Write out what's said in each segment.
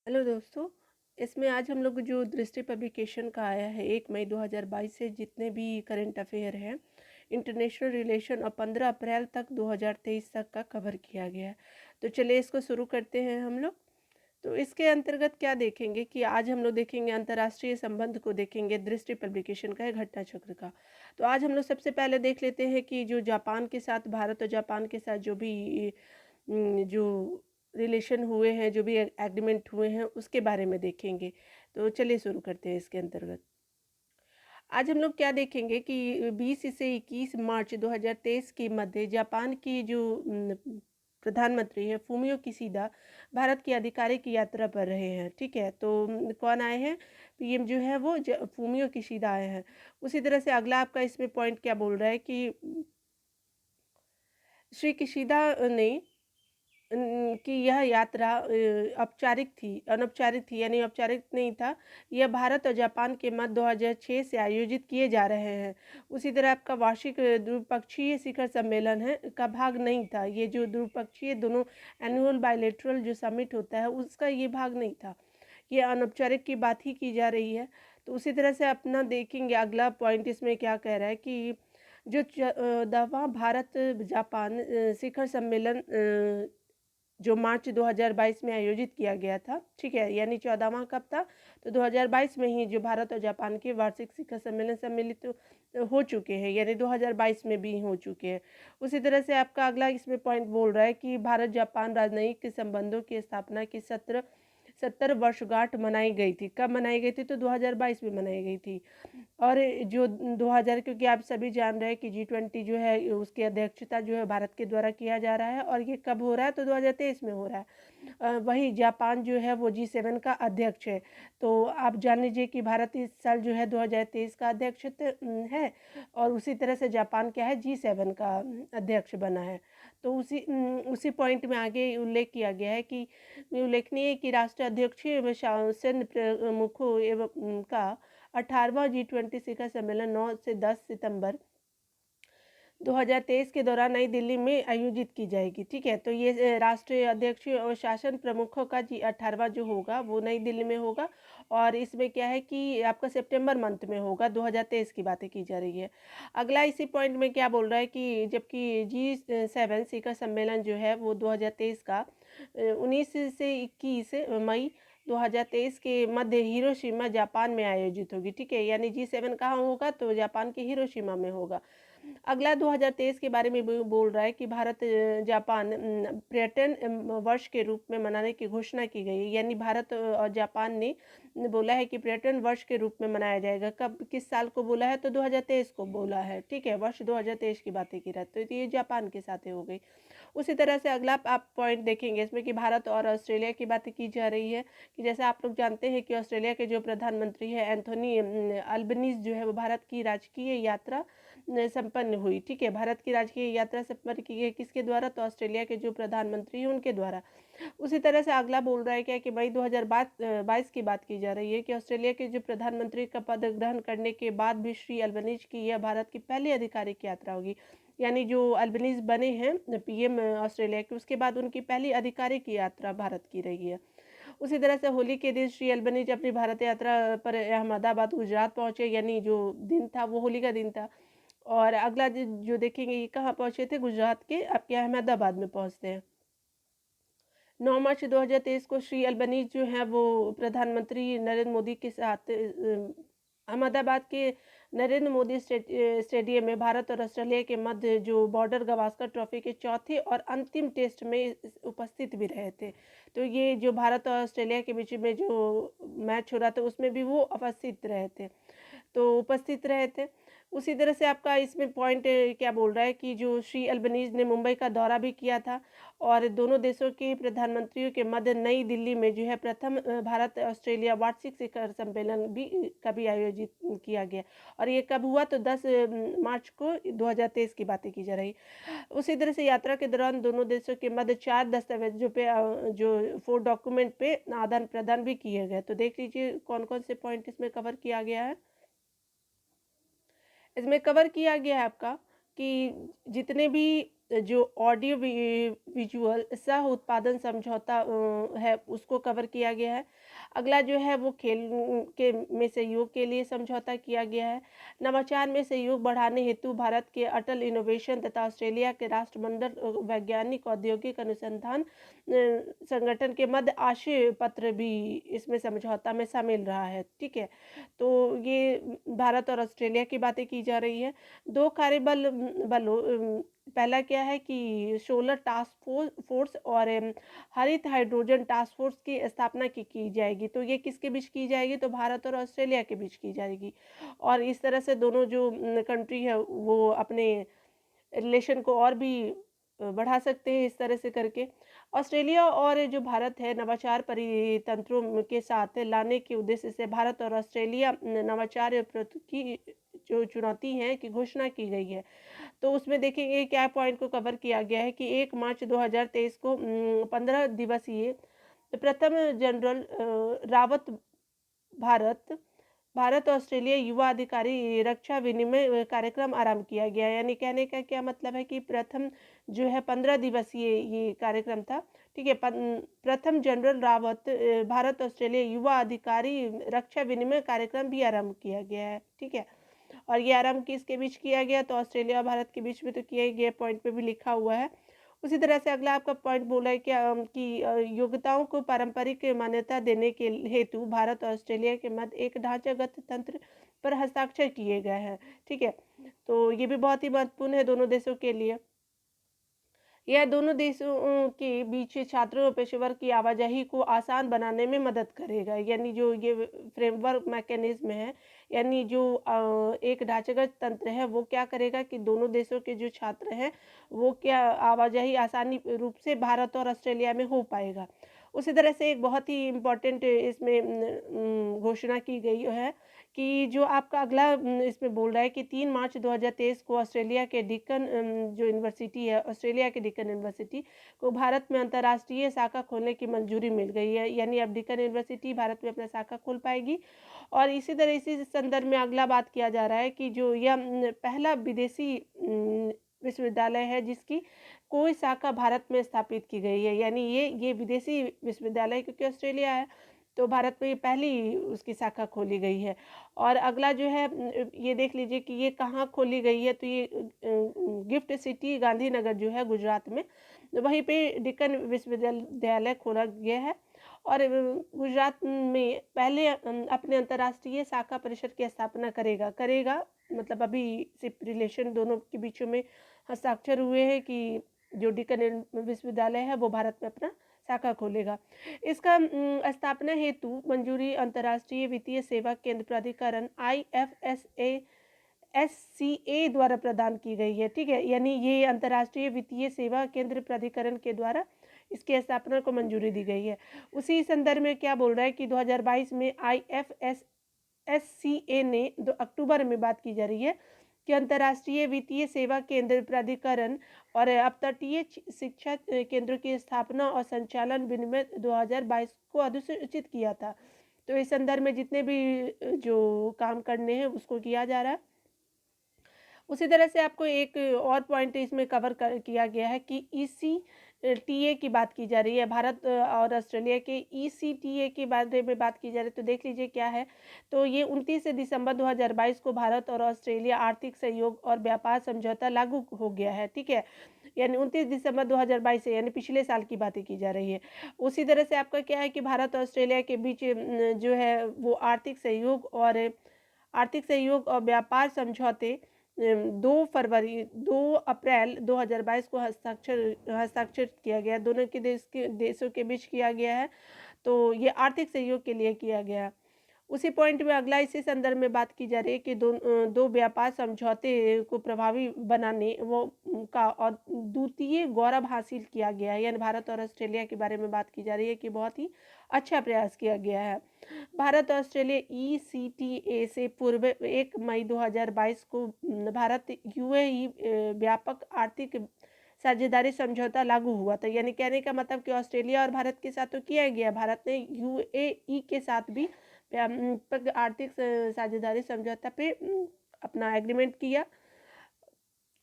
Hello दोस्तों। इसमें आज हम लोग जो दृष्टि पब्लिकेशन का आया है 1 मई 2022 से जितने भी करंट अफेयर हैं इंटरनेशनल रिलेशन और 15 अप्रैल तक 2023 तक का कवर किया गया है। तो चलिए इसको शुरू करते हैं हम लोग। तो इसके अंतर्गत क्या देखेंगे कि आज हम लोग देखेंगे अंतर्राष्ट्रीय संबंध को देखेंगे दृष्टि पब्लिकेशन का है घटना चक्र का। तो आज हम लोग सबसे पहले देख लेते हैं कि जो जापान के साथ भारत और जापान के साथ जो भी जो रिलेशन हुए हैं, जो भी एग्रीमेंट हुए हैं उसके बारे में देखेंगे। तो चलिए शुरू करते हैं इसके अंतर्गत। आज हम लोग क्या देखेंगे कि 20 से 21 मार्च 2023 के मध्य जापान की जो प्रधानमंत्री है फूमियो किशिदा भारत की आधिकारिक यात्रा पर रहे हैं। ठीक है, तो कौन आए हैं? पीएम जो है वो फूमियो किशिदा आए हैं। उसी तरह से अगला आपका इसमें पॉइंट क्या बोल रहा है कि श्री किशिदा ने कि यह यात्रा औपचारिक थी अनौपचारिक थी, यानी औपचारिक नहीं था। यह भारत और जापान के मध्य 2006 से आयोजित किए जा रहे हैं। उसी तरह आपका वार्षिक द्विपक्षीय शिखर सम्मेलन है का भाग नहीं था। ये जो द्विपक्षीय दोनों एनुअल बायलैटरल जो समिट होता है उसका ये भाग नहीं था। ये अनौपचारिक की बात ही की जा रही है। तो उसी तरह से अपना देखेंगे अगला पॉइंट इसमें क्या कह रहा है कि जो 10वां भारत जापान शिखर सम्मेलन जो मार्च 2022 में आयोजित किया गया था। ठीक है, यानी 14वां कब था? तो 2022 में ही जो भारत और जापान के वार्षिक शिखर सम्मेलन सम्मिलित हो चुके हैं, यानी 2022 में भी हो चुके हैं। उसी तरह से आपका अगला इसमें पॉइंट बोल रहा है कि भारत जापान राजनयिक संबंधों की स्थापना की 70 वर्षगांठ मनाई गई थी। कब मनाई गई थी? तो 2022 में मनाई गई थी। और जो 2000, क्योंकि आप सभी जान रहे हैं कि G20 जो है उसकी अध्यक्षता जो है भारत के द्वारा किया जा रहा है और ये कब हो रहा है? तो 2023 में हो रहा है। वही जापान जो है वो G7 का अध्यक्ष है। तो आप जान लीजिए कि भारत इस साल जो है 2023 का अध्यक्ष है और उसी तरह से जापान क्या है G7 का अध्यक्ष बना है। तो उसी पॉइंट में आगे उल्लेख किया गया है कि उल्लेखनीय है कि राष्ट्रीय अध्यक्षीय सैन्य प्रमुखों एवं का 18वां G20 शिखर सम्मेलन 9 से 10 सितंबर 2023 के दौरान नई दिल्ली में आयोजित की जाएगी। ठीक है, तो ये राष्ट्रीय अध्यक्ष और शासन प्रमुखों का G18वां जो होगा वो नई दिल्ली में होगा। और इसमें क्या है कि आपका सितंबर मंथ में होगा, 2023 की बातें की जा रही है। अगला इसी पॉइंट में क्या बोल रहा है कि जबकि G7 शिखर सम्मेलन जो है वो 2023 का 19 से 21 मई 2023 के मध्य हिरोशिमा जापान में आयोजित होगी। ठीक है, यानी G7 कहाँ होगा? तो जापान के हिरोशिमा में होगा। अगला 2023 के बारे में बोल रहा है कि भारत जापान पर्यटन वर्ष के रूप में मनाने की घोषणा की गई है। यानी भारत और जापान ने बोला है कि पर्यटन वर्ष के रूप में मनाया जाएगा। कब, किस साल को बोला है? तो 2023 को बोला है। ठीक है, वर्ष 2023 की बातें की रहती है। तो ये जापान के साथ हो गई। उसी तरह से अगला आप पॉइंट देखेंगे इसमें कि भारत और ऑस्ट्रेलिया की बातें की जा रही है कि जैसे आप लोग जानते हैं कि ऑस्ट्रेलिया के जो प्रधानमंत्री है एंथोनी अल्बनीज जो है वो भारत की राजकीय यात्रा संपन्न हुई। ठीक है, भारत की राजकीय यात्रा संपन्न की गई किसके द्वारा? तो ऑस्ट्रेलिया के जो प्रधानमंत्री हैं उनके द्वारा। उसी तरह से अगला बोल रहा है क्या कि मई 2022 की बात की जा रही है कि ऑस्ट्रेलिया के जो प्रधानमंत्री का पद ग्रहण करने के बाद भी श्री अल्बनीज की यह भारत की पहली आधिकारिक यात्रा होगी। यानी जो अल्बनीज बने हैं पीएम ऑस्ट्रेलिया के, उसके बाद उनकी पहली आधिकारिक यात्रा भारत की रही है। उसी तरह से होली के दिन श्री अल्बनीज अपनी भारत यात्रा पर अहमदाबाद गुजरात पहुंचे, यानी जो दिन था वो होली का दिन था। और अगला जो देखेंगे ये कहाँ पहुंचे थे? गुजरात के आपके अहमदाबाद में पहुंचते हैं। 9 मार्च 2023 को श्री अल्बनीज जो है वो प्रधानमंत्री नरेंद्र मोदी के साथ अहमदाबाद के नरेंद्र मोदी स्टेडियम में भारत और ऑस्ट्रेलिया के मध्य जो बॉर्डर गावस्कर ट्रॉफी के चौथे और अंतिम टेस्ट में उपस्थित भी रहे थे। तो ये जो भारत और ऑस्ट्रेलिया के बीच में जो मैच हो रहा था उसमें भी वो उपस्थित रहे थे। उसी तरह से आपका इसमें पॉइंट क्या बोल रहा है कि जो श्री अल्बनीज ने मुंबई का दौरा भी किया था और दोनों देशों के प्रधानमंत्रियों के मध्य नई दिल्ली में जो है प्रथम भारत ऑस्ट्रेलिया वार्षिक शिखर सम्मेलन भी कभी आयोजित किया गया। और ये कब हुआ? तो 10 मार्च को 2023 की बातें की जा रही। उसी तरह से यात्रा के दौरान दोनों देशों के मध्य 4 दस्तावेजों पे जो 4 डॉक्यूमेंट पे आदान प्रदान भी किए गए। तो देख लीजिए कौन कौन से पॉइंट इसमें कवर किया गया है। इसमें कवर किया गया है आपका कि जितने भी जो ऑडियो विजुअल सह उत्पादन समझौता है उसको कवर किया गया है। अगला जो है वो खेल के में सहयोग के लिए समझौता किया गया है। नवाचार में सहयोग बढ़ाने हेतु भारत के अटल इनोवेशन तथा ऑस्ट्रेलिया के राष्ट्रमंडल वैज्ञानिक औद्योगिक अनुसंधान संगठन के मध्य आशय पत्र भी इसमें समझौता में शामिल रहा है। ठीक है, तो ये भारत और ऑस्ट्रेलिया की बातें की जा रही है। दो कार्यबल बलों पहला क्या है कि सोलर टास्क फोर्स और हरित हाइड्रोजन टास्क फोर्स की स्थापना की जाएगी। तो ये किसके बीच की जाएगी? तो भारत और ऑस्ट्रेलिया के बीच की जाएगी। और इस तरह से दोनों जो कंट्री है वो अपने रिलेशन को और भी बढ़ा सकते हैं इस तरह से करके। ऑस्ट्रेलिया और जो भारत है नवाचार परितंत्रों के साथ लाने के उद्देश्य से भारत और ऑस्ट्रेलिया नवाचार की जो चुनौती है की घोषणा की गई है। तो उसमें देखेंगे क्या पॉइंट को कवर किया गया है कि 1 मार्च 2023 को 15 दिवसीय प्रथम जनरल रावत भारत भारत ऑस्ट्रेलिया युवा अधिकारी रक्षा विनिमय कार्यक्रम आरंभ किया गया। यानी कहने का क्या मतलब है कि प्रथम जो है 15 दिवसीय ये कार्यक्रम था। ठीक है, प्रथम जनरल रावत भारत ऑस्ट्रेलिया युवा अधिकारी रक्षा विनिमय कार्यक्रम भी आरंभ किया गया है। ठीक है, और ये आरंभ किसके बीच किया गया? तो ऑस्ट्रेलिया और भारत के बीच में तो किया ही गया, पॉइंट पे भी लिखा हुआ है। उसी तरह से अगला आपका पॉइंट बोला है कि योग्यताओं को पारंपरिक मान्यता देने के हेतु भारत और ऑस्ट्रेलिया के मध्य एक ढांचागत तंत्र पर हस्ताक्षर किए गए हैं। ठीक है, तो ये भी बहुत ही महत्वपूर्ण है दोनों देशों के लिए। यह दोनों देशों के बीच छात्रों और पेशेवर की आवाजाही को आसान बनाने में मदद करेगा। यानी जो ये फ्रेमवर्क मैकेनिज्म है, यानी जो एक ढांचागत तंत्र है वो क्या करेगा कि दोनों देशों के जो छात्र हैं वो क्या आवाजाही आसानी रूप से भारत और ऑस्ट्रेलिया में हो पाएगा। उसी तरह से एक बहुत ही इम्पोर्टेंट इसमें घोषणा की गई है कि जो आपका अगला इसमें बोल रहा है कि 3 मार्च 2023 को ऑस्ट्रेलिया के डिकन जो यूनिवर्सिटी है, ऑस्ट्रेलिया के डिकन यूनिवर्सिटी को भारत में अंतर्राष्ट्रीय शाखा खोलने की मंजूरी मिल गई है। यानी अब डिकन यूनिवर्सिटी भारत में अपना शाखा खोल पाएगी। और इसी तरह इसी संदर्भ में अगला बात किया जा रहा है कि जो यह पहला विदेशी विश्वविद्यालय है जिसकी कोई शाखा भारत में स्थापित की गई है। यानी ये विदेशी विश्वविद्यालय क्योंकि ऑस्ट्रेलिया है तो भारत में ये पहली उसकी शाखा खोली गई है। और अगला जो है ये देख लीजिए कि ये कहाँ खोली गई है। तो ये गिफ्ट सिटी गांधीनगर जो है गुजरात में, वहीं पे डिकन विश्वविद्यालय खोला गया है। और गुजरात में पहले अपने अंतर्राष्ट्रीय शाखा परिषद की स्थापना करेगा मतलब अभी सिर्फ रिलेशन दोनों के बीचों में हस्ताक्षर हुए हैं कि जो डिकन विश्वविद्यालय है वो भारत में अपना शाखा खोलेगा। इसका स्थापना हेतु मंजूरी अंतर्राष्ट्रीय वित्तीय सेवा केंद्र प्राधिकरण IFSCA द्वारा प्रदान की गई है। ठीक है, यानी ये अंतर्राष्ट्रीय वित्तीय सेवा केंद्र प्राधिकरण के द्वारा इसकी स्थापना को मंजूरी दी गई है। उसी संदर्भ में क्या बोल रहा है कि 2022 में IFSCA ने 2 अक्टूबर में बात की जा रही है कि अंतर्राष्ट्रीय वित्तीय सेवा केंद्र प्राधिकरण और अपतटीय शिक्षा केंद्र की स्थापना और संचालन विनिमय 2022 को अधिसूचित किया था। तो इस संदर्भ में जितने भी जो काम करने हैं उसको किया जा रहा है। उसी तरह से आपको एक और पॉइंट इसमें कवर किया गया है कि ECTA की बात की जा रही है। भारत और ऑस्ट्रेलिया के ECTA के बारे में बात की जा रही है। तो देख लीजिए क्या है। तो ये 29 दिसंबर 2022 को भारत और ऑस्ट्रेलिया आर्थिक सहयोग और व्यापार समझौता लागू हो गया है। ठीक है, यानी 29 दिसंबर 2022 से यानी पिछले साल की बातें की जा रही है। उसी तरह से आपका क्या है कि भारत और ऑस्ट्रेलिया के बीच जो है वो आर्थिक सहयोग और व्यापार समझौते 2 अप्रैल 2022 को हस्ताक्षर किया गया। दोनों के देशों के बीच किया गया है। तो ये आर्थिक सहयोग के लिए किया गया। उसी पॉइंट में अगला इसी संदर्भ में बात की जा रही है कि दो व्यापार समझौते को प्रभावी बनाने वो का और द्वितीय गौरव हासिल किया गया है। यानी भारत और ऑस्ट्रेलिया के बारे में बात की जा रही है कि बहुत ही अच्छा प्रयास किया गया है। भारत और ऑस्ट्रेलिया ECTA से पूर्व 1 मई 2022 को भारत UAE व्यापक आर्थिक साझेदारी समझौता लागू हुआ था। यानी कहने का मतलब कि ऑस्ट्रेलिया और भारत के साथ तो किया गया, भारत ने UAE के साथ भी आर्थिक साझेदारी समझौता पे अपना एग्रीमेंट किया।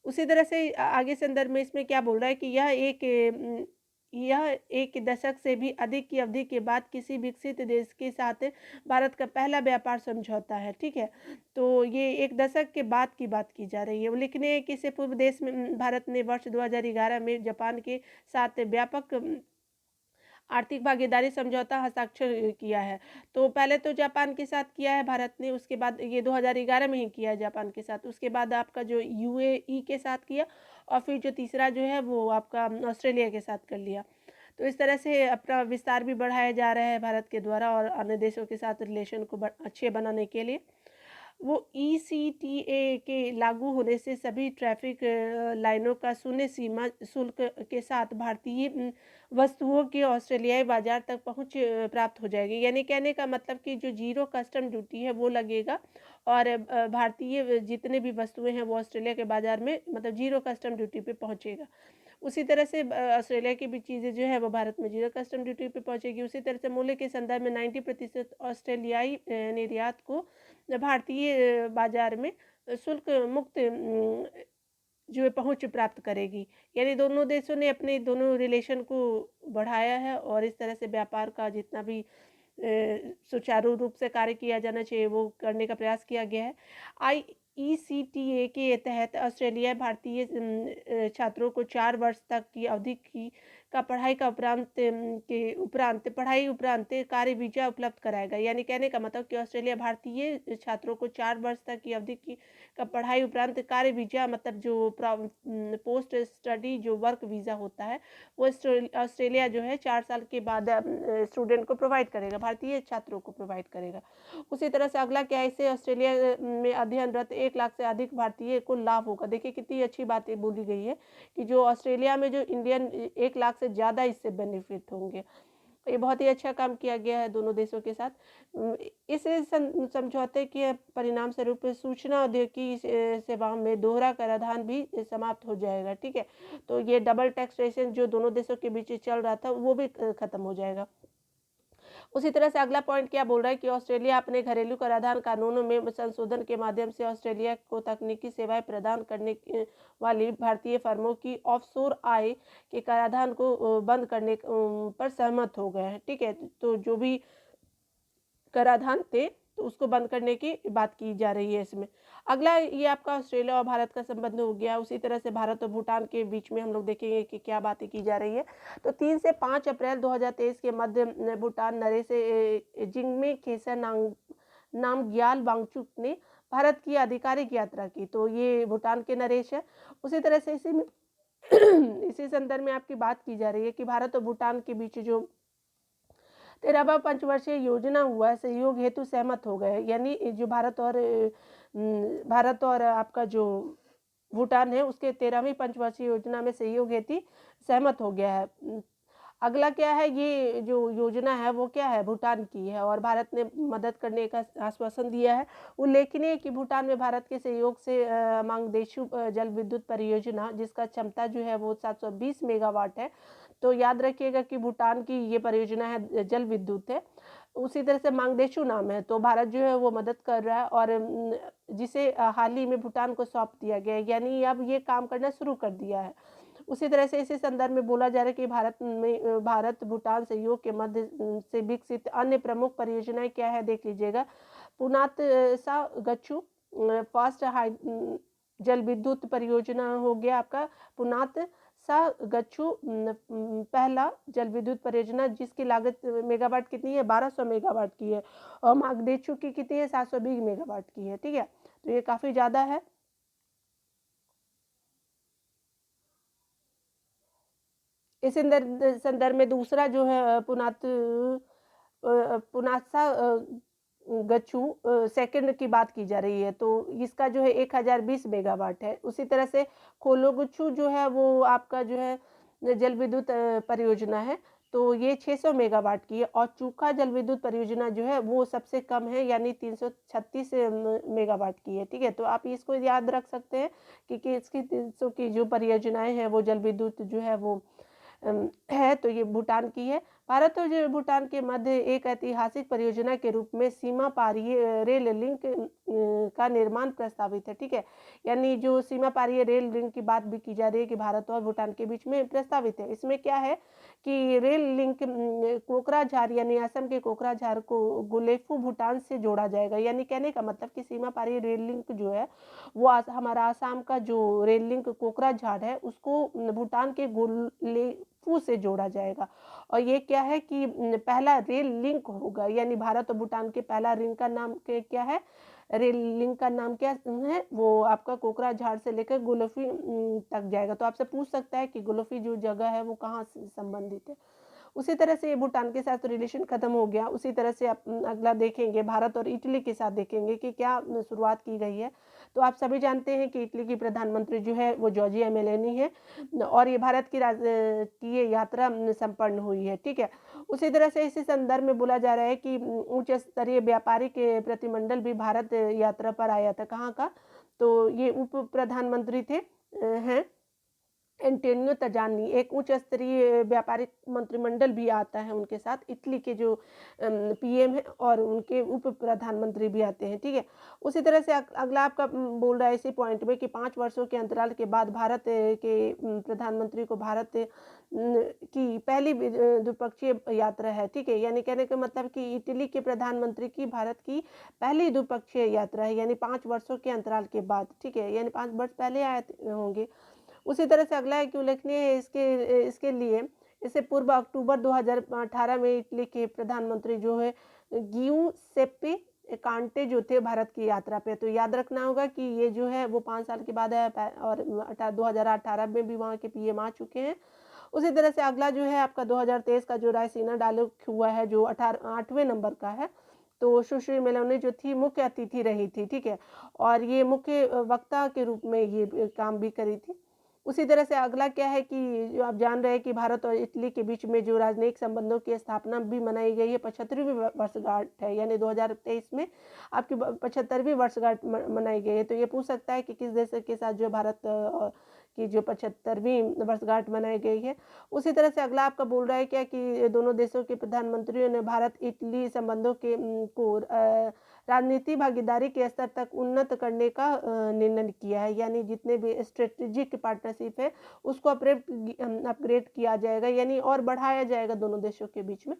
उसी तरह से आगे संदर्भ में इसमें क्या बोल रहा है कि यह एक दशक से भी अधिक की अवधि के बाद किसी विकसित देश के साथ भारत का पहला व्यापार समझौता है, ठीक है। तो ये 1 दशक के बाद की बात की जा रही है। वो लिखने हैं कि इससे पूर्व देश में भारत ने वर्ष 2011 में जापान के साथ व्यापक आर्थिक भागीदारी समझौता हस्ताक्षर किया है। तो पहले तो जापान के साथ किया है भारत ने, उसके बाद ये 2011 में ही किया है जापान के साथ। उसके बाद आपका जो यूएई के साथ किया और फिर जो तीसरा जो है वो आपका ऑस्ट्रेलिया के साथ कर लिया। तो इस तरह से अपना विस्तार भी बढ़ाया जा रहा है भारत के द्वारा और अन्य देशों के साथ रिलेशन को अच्छे बनाने के लिए। वो ईसीटीए के लागू होने से सभी ट्रैफिक लाइनों का शून्य सीमा शुल्क के साथ भारतीय वस्तुओं की ऑस्ट्रेलियाई बाजार तक पहुंच प्राप्त हो जाएगी। यानी कहने का मतलब कि जो जीरो कस्टम ड्यूटी है वो लगेगा और भारतीय जितने भी वस्तुएं हैं वो ऑस्ट्रेलिया के बाजार में मतलब जीरो कस्टम ड्यूटी पे पहुंचेगा। उसी तरह से ऑस्ट्रेलिया की भी चीज़ें जो है वो भारत में जीरो कस्टम ड्यूटी पे पहुंचेगी। उसी तरह से मूल्य के संदर्भ में 90% ऑस्ट्रेलियाई निर्यात को भारतीय बाजार में शुल्क मुक्त जो है पहुँच प्राप्त करेगी। यानी दोनों देशों ने अपने दोनों रिलेशन को बढ़ाया है और इस तरह से व्यापार का जितना भी सुचारू रूप से कार्य किया जाना चाहिए वो करने का प्रयास किया गया है। आईईसीटीए के तहत ऑस्ट्रेलिया भारतीय छात्रों को 4 वर्ष तक की अवधि की का पढ़ाई का पढ़ाई उपरांत कार्य वीजा उपलब्ध कराएगा। यानी कहने का मतलब कि ऑस्ट्रेलिया भारतीय छात्रों को 4 वर्ष तक की अवधि की का पढ़ाई उपरांत कार्य वीजा मतलब जो पोस्ट स्टडी जो वर्क वीज़ा होता है वो ऑस्ट्रेलिया जो है 4 साल के बाद स्टूडेंट को प्रोवाइड करेगा, भारतीय छात्रों को प्रोवाइड करेगा। उसी तरह से अगला क्या है, इससे ऑस्ट्रेलिया में अध्ययनरत 1 लाख से अधिक भारतीय को लाभ होगा। देखिए कितनी अच्छी बातें बोली गई है कि जो ऑस्ट्रेलिया में जो इंडियन 1 लाख से ज़्यादा इससे बेनिफिट होंगे। ये बहुत ही अच्छा काम किया गया है दोनों देशों के साथ। इस समझौते के परिणाम स्वरूप सूचना औद्योगिकी सेवाओं में दोहरा कराधान भी समाप्त हो जाएगा, ठीक है। तो ये डबल टैक्सेशन जो दोनों देशों के बीच चल रहा था वो भी खत्म हो जाएगा। उसी तरह से अगला पॉइंट क्या बोल रहा है कि ऑस्ट्रेलिया अपने घरेलू कराधान कानूनों में संशोधन के माध्यम से ऑस्ट्रेलिया को तकनीकी सेवाएं प्रदान करने वाली भारतीय फर्मों की ऑफशोर आय के कराधान को बंद करने पर सहमत हो गए हैं, ठीक है। तो जो भी कराधान थे तो उसको बंद करने की बात की जा रही है इसमें। अगला ये आपका ऑस्ट्रेलिया और भारत का संबंध हो गया। उसी तरह से भारत और भूटान के बीच में हम लोग देखेंगे कि क्या बातें की जा रही है। तो 3 से 5 अप्रैल 2023 के मध्य भूटान नरेश जिंगमे खेसर नामग्याल वांगचुक ने भारत की आधिकारिक यात्रा की। तो ये भूटान के नरेश है। उसी तरह से इसी में इसी संदर्भ में आपकी बात की जा रही है कि भारत और भूटान के बीच जो 13वां पंचवर्षीय योजना हुआ है सहयोग हेतु सहमत हो गए। यानी जो भारत और आपका जो भूटान है उसके 13वीं पंचवर्षीय योजना में सहयोग हेतु सहमत हो गया है। अगला क्या है, ये जो योजना है वो क्या है, भूटान की है और भारत ने मदद करने का आश्वासन दिया है। उल्लेखनीय है कि भूटान में भारत के सहयोग से मांगदेशु जल विद्युत परियोजना जिसका क्षमता जो है वो 720 मेगावाट है। तो याद रखिएगा कि भूटान की ये परियोजना है जल विद्युत है। उसी तरह से मांगदेशु नाम है। तो भारत जो है वो मदद कर रहा है और जिसे हाल ही में भूटान को सौंप दिया गया है, यानी अब ये काम करना शुरू कर दिया है। उसी तरह से इसी संदर्भ में बोला जा रहा है कि भारत भूटान सहयोग के मध्य से विकसित अन्य प्रमुख परियोजनाएं क्या है देख लीजिएगा। पुनात सा गच्चू फास्ट हाई जल विद्युत परियोजना हो गया आपका पुनात सा गच्चू पहला जल विद्युत परियोजना जिसकी लागत मेगावाट कितनी है 1200 मेगावाट की है और मागदेचू की कितनी है 720 मेगावाट की है, ठीक है। तो ये काफ़ी ज़्यादा है। इस संदर्भ में दूसरा जो है पुनासा गच्चू सेकंड की बात की जा रही है। तो इसका जो है 1020 मेगावाट है। उसी तरह से कोलोगुच्चू जो है वो आपका जो है जल विद्युत परियोजना है। तो ये 600 मेगावाट की है और चूका जल विद्युत परियोजना जो है वो सबसे कम है यानी 336 मेगावाट की है, ठीक है। तो आप इसको याद रख सकते हैं कि इसकी 300 की जो परियोजनाएं हैं वो जल विद्युत जो है वो है। तो ये भूटान की है। भारत और जो भूटान के मध्य एक ऐतिहासिक परियोजना के रूप में सीमा पारीय रेल लिंक का निर्माण प्रस्तावित है, ठीक है। यानी जो सीमा पारीय रेल लिंक की बात भी की जा रही है कि भारत और भूटान के बीच में प्रस्तावित है। इसमें क्या है कि रेल लिंक कोकराझार यानी असम के कोकराझार को गुलेफू भूटान से जोड़ा जाएगा। यानी कहने का मतलब कि सीमा पारीय रेल लिंक जो है वो हमारा आसाम का जो रेल लिंक कोकराझार है उसको भूटान के गुलेफू से जोड़ा जाएगा। और ये क्या है कि पहला रेल लिंक होगा, यानी भारत और भूटान के पहला रिंग का नाम क्या है, रेल लिंक का नाम क्या है, वो आपका कोकराझार से लेकर गुलेफी तक जाएगा। तो आपसे पूछ सकता है कि गुलेफी जो जगह है वो कहाँ से संबंधित है। उसी तरह से भूटान के साथ तो रिलेशन खत्म हो गया। उसी तरह से आप अगला देखेंगे भारत और इटली के साथ देखेंगे कि क्या शुरुआत की गई है। तो आप सभी जानते हैं कि इटली की प्रधानमंत्री जो है वो जॉर्जिया मेलोनी है और ये भारत की ये यात्रा संपन्न हुई है, ठीक है। उसी तरह से इसी संदर्भ में बोला जा रहा है कि उच्च स्तरीय व्यापारिक प्रतिमंडल भी भारत यात्रा पर आया था। कहाँ का, तो ये उप प्रधानमंत्री थे हैं एंटोनियो तजानी, एक उच्च स्तरीय व्यापारिक मंत्रिमंडल भी आता है उनके साथ। इटली के जो पीएम है और उनके उप प्रधानमंत्री भी आते हैं, ठीक है। उसी तरह से अगला आपका बोल रहा है इसी पॉइंट में कि 5 वर्षों के अंतराल के बाद भारत के प्रधानमंत्री को भारत की पहली द्विपक्षीय यात्रा है, ठीक है। यानी कहने का मतलब कि इटली के प्रधानमंत्री की भारत की पहली द्विपक्षीय यात्रा है, यानी 5 वर्षों के अंतराल के बाद, ठीक है। यानी 5 वर्ष पहले आए होंगे। उसी तरह से अगला है कि उल्लेखनीय है इसके लिए इससे पूर्व अक्टूबर 2018 में इटली के प्रधानमंत्री जो है गियुसेप्पे कांटे जो थे भारत की यात्रा पे। तो याद रखना होगा कि ये जो है वो 5 साल के बाद आया और 2018 में भी वहाँ के पीएम आ चुके हैं। उसी तरह से अगला जो है आपका 2023 का जो रायसीना डायलॉग हुआ है जो 8वें नंबर का है। तो सुश्री मेलोनी जो थी मुख्य अतिथि रही थी, ठीक है। और ये मुख्य वक्ता के रूप में ये काम भी करी थी। उसी तरह से अगला क्या है कि जो आप जान रहे हैं कि भारत और इटली के बीच में जो राजनयिक संबंधों की स्थापना भी मनाई गई है, 75वीं वर्षगांठ है, यानी 2023 में आपकी 75वीं वर्षगांठ मनाई गई है। तो ये पूछ सकता है कि किस देश के साथ जो भारत की जो 75वीं वर्षगांठ मनाई गई है। उसी तरह से अगला आपका बोल रहा है क्या कि दोनों देशों के प्रधानमंत्रियों ने भारत इटली संबंधों के को राजनीतिक भागीदारी के स्तर तक उन्नत करने का निर्णय किया है। यानी जितने भी स्ट्रेटेजिक पार्टनरशिप है उसको अपग्रेड किया जाएगा, यानी और बढ़ाया जाएगा दोनों देशों के बीच में।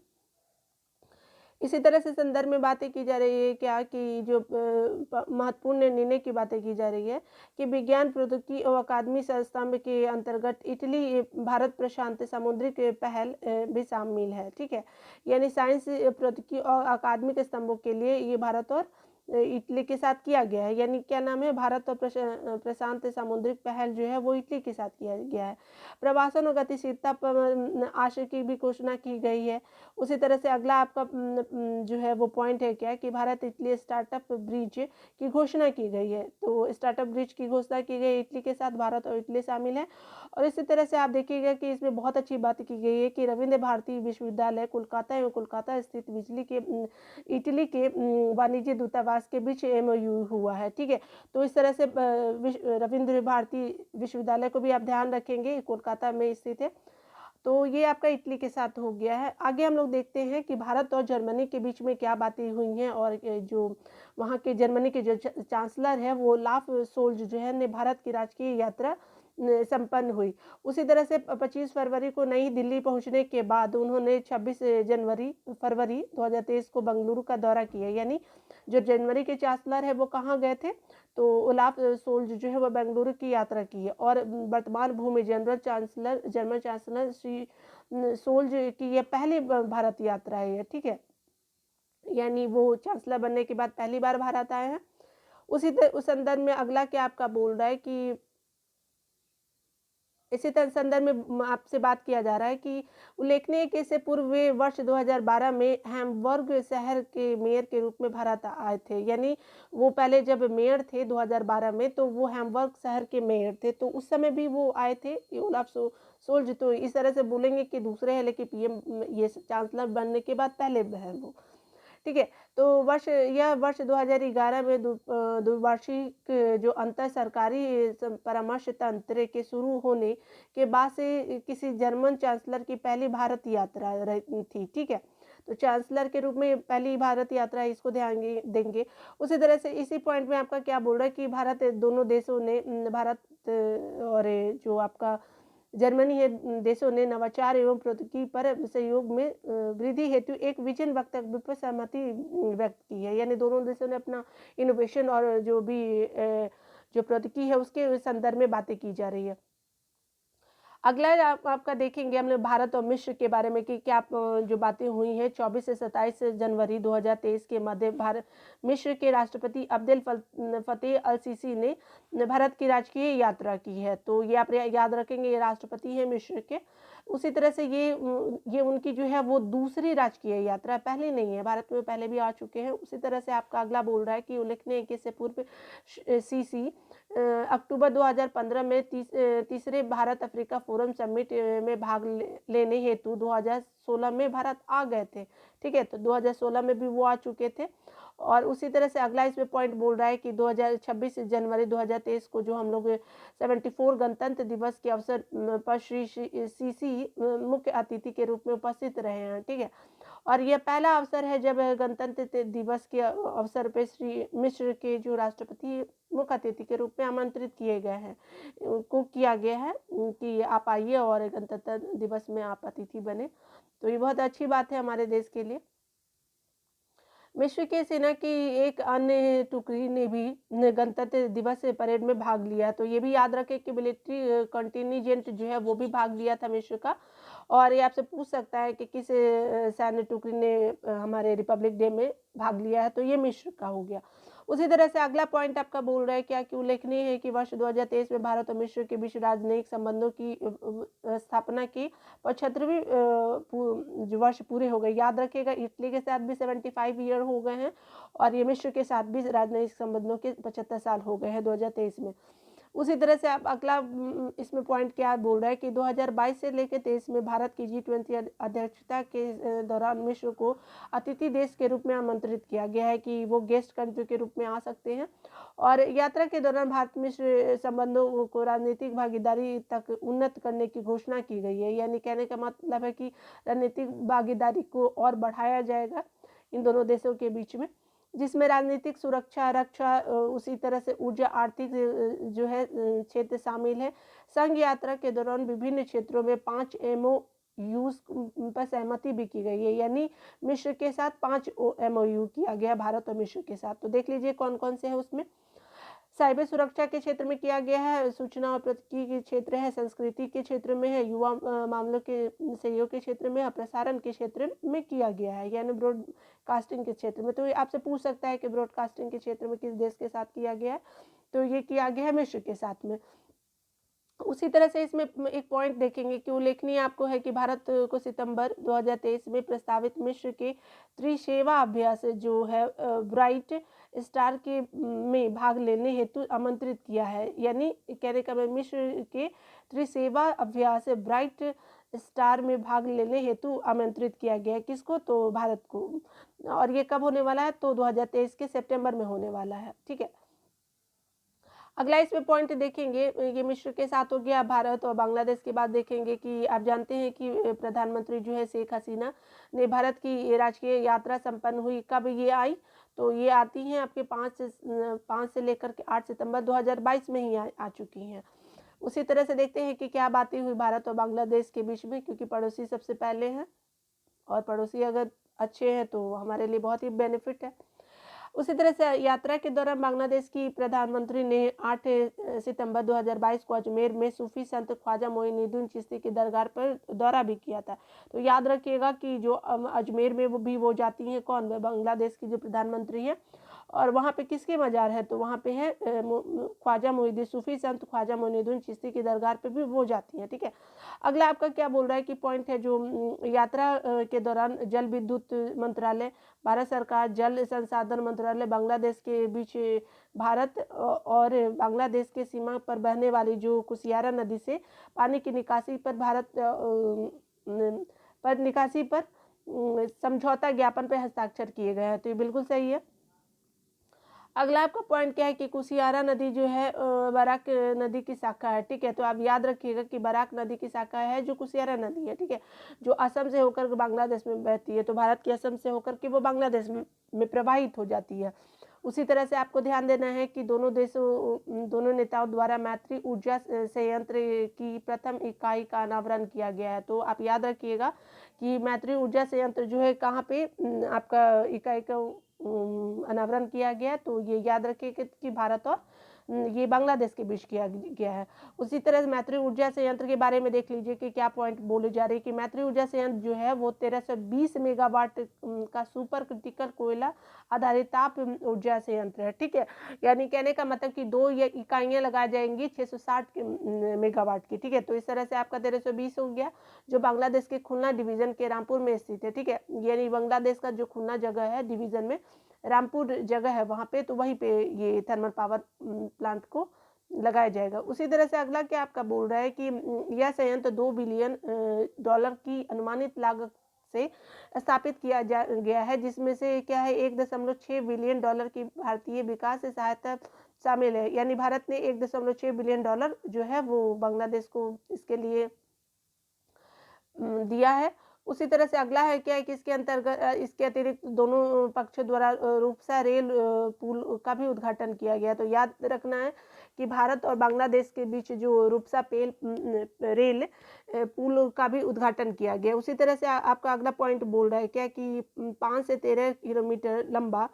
इसी तरह से संदर्भ में बातें की जा रही है क्या कि जो महत्वपूर्ण निर्णय की बातें की जा रही है कि विज्ञान प्रौद्योगिकी और अकादमी संस्थान के अंतर्गत इटली भारत प्रशांत सामुद्रिक पहल भी शामिल है, ठीक है। यानी साइंस प्रौद्योगिकी और अकादमिक स्तंभों के लिए ये भारत और इटली के साथ किया गया है। यानी क्या नाम है, भारत और प्रशांत सामुद्रिक पहल जो है वो इटली के साथ किया गया है। प्रवासन और गतिशीलता पर आशय की भी घोषणा की गई है। उसी तरह से अगला आपका जो है वो पॉइंट है क्या कि भारत इटली स्टार्टअप ब्रिज की घोषणा की गई है। तो स्टार्टअप ब्रिज की घोषणा की गई इटली के साथ, भारत और इटली शामिल है। और इसी तरह से आप देखिएगा कि इसमें बहुत अच्छी बात की गई है कि रविंद्र भारती विश्वविद्यालय कोलकाता एवं कोलकाता स्थित बिजली के इटली के वाणिज्य दूतावास के बीच MOU हुआ है, ठीक है। तो इस तरह से रविंद्र भारती विश्वविद्यालय को भी आप ध्यान रखेंगे, कोलकाता में स्थित है। तो ये आपका इटली के साथ हो गया है। आगे हम लोग देखते हैं कि भारत और जर्मनी के बीच में क्या बातें हुई हैं और जो वहाँ के जर्मनी के जो चांसलर है वो लाफ सोल्ज जो है ने भारत की राजकीय यात्रा संपन्न हुई। उसी तरह से 25 फरवरी को नई दिल्ली पहुंचने के बाद उन्होंने 26 फरवरी 2023 को बेंगलुरु का दौरा किया। यानी जो जनवरी के चांसलर है वो कहाँ गए थे, तो ओलाफ सोल्ज जो है वो बेंगलुरु की यात्रा की है। और वर्तमान भूमि जर्मन चांसलर श्री सोल्ज की यह पहली भारत यात्रा है, ठीक है। यानी वो चांसलर बनने के बाद पहली बार भारत आए हैं। उस संदर्भ में अगला क्या आपका बोल रहा है कि इसी संदर्भ में आपसे बात किया जा रहा है कि उल्लेखनीय है कि इससे पूर्व वे वर्ष 2012 में हैम्बर्ग शहर के मेयर के रूप में भारत आए थे। यानी वो पहले जब मेयर थे 2012 में तो वो हैम्बर्ग शहर के मेयर थे, तो उस समय भी वो आए थे ओलाफ सोल्ज। तो इस तरह से बोलेंगे कि दूसरे है, लेकिन पीएम ये चांसलर बनने के बाद पहले है वो, ठीक है। तो यह वर्ष 2011 में द्विवार्षिक जो अंतर सरकारी परामर्श तंत्र के शुरू होने के बाद से किसी जर्मन चांसलर की पहली भारत यात्रा थी, ठीक है। तो चांसलर के रूप में पहली भारत यात्रा इसको ध्यान देंगे। उसी तरह से इसी पॉइंट में आपका क्या बोल रहा है कि दोनों देशों ने भारत और जो आपका जर्मनी है देशों ने नवाचार एवं प्रौद्योगिकी पर सहयोग में वृद्धि हेतु एक विजन वक्तव्य पर सहमति व्यक्त की है। यानी दोनों देशों ने अपना इनोवेशन और जो भी जो प्रौद्योगिकी है उसके संदर्भ में बातें की जा रही है। अगला आपका देखेंगे हम लोग भारत और मिस्र के बारे में कि क्या जो बातें हुई हैं 24 से 27 जनवरी 2023 के मध्य मिस्र के राष्ट्रपति अब्देल फतेह अल सीसी ने भारत की राजकीय यात्रा की है। तो ये आप याद रखेंगे, ये राष्ट्रपति हैं मिस्र के। उसी तरह से ये उनकी जो है वो दूसरी राजकीय यात्रा, पहले नहीं है, भारत में पहले भी आ चुके हैं। उसी तरह से आपका अगला बोल रहा है कि उल्लेखनीय है कि इससे पूर्व सीसी अक्टूबर 2015 में तीसरे भारत अफ्रीका फोरम समिट में भाग लेने हेतु 2016 में भारत आ गए थे, ठीक है। तो 2016 में भी वो आ चुके थे। और उसी तरह से अगला इसमें पॉइंट बोल रहा है कि 26 जनवरी 2023 को जो हम लोग 74 गणतंत्र दिवस के अवसर पर श्री सीसी मुख्य अतिथि के रूप में उपस्थित रहे हैं, ठीक है। और यह पहला अवसर है जब गणतंत्र दिवस के अवसर पर श्री मिस्र के जो राष्ट्रपति मुख्य अतिथि के रूप में आमंत्रित किए गए हैं, को किया गया है कि आप आइए और गणतंत्र दिवस में आप अतिथि बने। तो ये बहुत अच्छी बात है हमारे देश के लिए। मिस्र के सेना की एक अन्य टुकड़ी ने भी गणतंत्र दिवस परेड में भाग लिया। तो ये भी याद रखें कि मिलिट्री कंटिजेंट जो है वो भी भाग लिया था मिस्र का। और ये आपसे पूछ सकता है कि किस सैन्य टुकड़ी ने हमारे रिपब्लिक डे में भाग लिया है, तो ये मिस्र का हो गया। उसी तरह से अगला पॉइंट आपका बोल रहा है क्या कि उल्लेखनीय है कि वर्ष 2023 में भारत और मिस्र के बीच राजनयिक संबंधों की स्थापना की 75वीं वर्ष पूरे हो गए। याद रखिएगा इटली के साथ भी 75 ईयर हो गए हैं और ये मिस्र के साथ भी राजनयिक संबंधों के 75 साल हो गए हैं 2023 में। उसी तरह से आप अगला इसमें पॉइंट क्या बोल रहा है कि 2022 से लेकर 23 में भारत की G20 अध्यक्षता के दौरान मिस्र को अतिथि देश के रूप में आमंत्रित किया गया है कि वो गेस्ट कंट्री के रूप में आ सकते हैं। और यात्रा के दौरान भारत मिस्र संबंधों को राजनीतिक भागीदारी तक उन्नत करने की घोषणा की गई है। यानी कहने का मतलब है कि राजनीतिक भागीदारी को और बढ़ाया जाएगा इन दोनों देशों के बीच में, जिसमें राजनीतिक सुरक्षा, रक्षा, उसी तरह से ऊर्जा, आर्थिक जो है क्षेत्र शामिल है। संघ यात्रा के दौरान विभिन्न क्षेत्रों में 5 MOUs पर सहमति भी की गई है। यानी मिस्र के साथ 5 MOU किया गया भारत और मिस्र के साथ। तो देख लीजिए कौन कौन से है उसमें। साइबर सुरक्षा के क्षेत्र में किया गया है, सूचना और प्रौद्योगिकी के क्षेत्र है, संस्कृति के क्षेत्र में है, युवा मामलों के सहयोग के क्षेत्र में, प्रसारण के क्षेत्र में किया गया है, यानी ब्रॉडकास्टिंग के क्षेत्र में। तो ये आपसे पूछ सकता है कि ब्रॉडकास्टिंग के क्षेत्र में किस देश के साथ किया गया है, तो ये किया गया है मिस्र के साथ में। उसी तरह से इसमें एक पॉइंट देखेंगे कि उल्लेखनीय आपको है कि भारत को सितंबर 2023 में प्रस्तावित मिस्र के त्रिसेवा अभ्यास जो है ब्राइट स्टार के में भाग लेने हेतु आमंत्रित किया है। यानी कहने का मैं मिस्र के त्रिसेवा अभ्यास ब्राइट स्टार में भाग लेने हेतु आमंत्रित किया गया है। किसको? तो भारत को। और ये कब होने वाला है? तो 2023 के सितंबर में होने वाला है, ठीक है। अगला इसमें पॉइंट देखेंगे, ये मिस्र के साथ हो गया। भारत और बांग्लादेश के बाद देखेंगे कि आप जानते हैं कि प्रधानमंत्री जो है शेख हसीना ने भारत की राजकीय यात्रा संपन्न हुई। कब ये आई? तो ये आती हैं आपके 5 से लेकर के 8 सितंबर 2022 में ही आ चुकी हैं। उसी तरह से देखते हैं कि क्या बातें हुई भारत और बांग्लादेश के बीच में, क्योंकि पड़ोसी सबसे पहले हैं और पड़ोसी अगर अच्छे हैं तो हमारे लिए बहुत ही बेनिफिट है। उसी तरह से यात्रा के दौरान बांग्लादेश की प्रधानमंत्री ने 8 सितंबर 2022 को अजमेर में सूफी संत ख्वाजा मोइनुद्दीन चिश्ती की दरगाह पर दौरा भी किया था। तो याद रखिएगा कि जो अजमेर में वो जाती हैं कौन? बांग्लादेश की जो प्रधानमंत्री हैं। और वहाँ पे किसके मज़ार है? तो वहाँ पे है ख्वाजा मोइनुद्दीन, सूफी संत ख्वाजा मोइनुद्दीन चिश्ती की दरगाह पे भी वो जाती हैं, ठीक है। अगला आपका क्या बोल रहा है कि पॉइंट है जो यात्रा के दौरान जल विद्युत मंत्रालय, भारत सरकार, जल संसाधन मंत्रालय, बांग्लादेश के बीच भारत और बांग्लादेश के सीमा पर बहने वाली जो कुशियारा नदी से पानी की निकासी पर समझौता ज्ञापन पे हस्ताक्षर किए गए हैं। तो ये बिल्कुल सही है। अगला आपका पॉइंट क्या है कि कुशियारा नदी जो है बराक नदी की शाखा है, ठीक है। तो आप याद रखिएगा कि बराक नदी की शाखा है जो कुशियारा नदी है, ठीक है, जो असम से होकर बांग्लादेश में बहती है। तो भारत की असम से होकर के वो बांग्लादेश में प्रवाहित हो जाती है। उसी तरह से आपको ध्यान देना है कि दोनों नेताओं द्वारा मैत्री ऊर्जा संयंत्र की प्रथम इकाई का अनावरण किया गया है। तो आप याद रखिएगा कि मैत्री ऊर्जा संयंत्र जो है कहाँ पे आपका इकाई का अनावरण किया गया। तो ये याद रखिए कि भारत और ये बांग्लादेश के बीच किया गया है। उसी तरह से मैत्री ऊर्जा संयंत्र के बारे में देख लीजिए कि क्या पॉइंट बोले जा रहे हैं कि मैत्री ऊर्जा संयंत्र जो है वो 1320 मेगावाट का सुपर क्रिटिकल कोयला आधारित ताप ऊर्जा संयंत्र है, ठीक है। यानी कहने का मतलब कि 2 ये इकाइयाँ लगाई जाएंगी 660 मेगावाट की, ठीक है। तो इस तरह से आपका 1320 हो गया, जो बांग्लादेश के खुलना डिवीजन के रामपुर में स्थित है, ठीक है। यानी बांग्लादेश का जो खुलना जगह है डिवीजन में रामपुर जगह है वहाँ पे, तो वहीं पे ये थर्मल पावर प्लांट को लगाया जाएगा। उसी तरह से अगला क्या आपका बोल रहा है कि यह संयंत्र $2 बिलियन की अनुमानित लागत से स्थापित किया गया है, जिसमें से क्या है $1.6 बिलियन की भारतीय विकास सहायता शामिल है। यानी भारत ने $1.6 बिलियन जो है वो बांग्लादेश को इसके लिए दिया है। उसी तरह से अगला है क्या है कि इसके अंतर्गत इसके अतिरिक्त दोनों पक्षों द्वारा रूपसा रेल पुल का भी उद्घाटन किया गया। तो याद रखना है कि भारत और बांग्लादेश के बीच जो रूपसा रेल पुल का भी उद्घाटन किया गया। उसी तरह से आपका अगला पॉइंट बोल रहा है क्या कि 5 से 13 किलोमीटर लंबा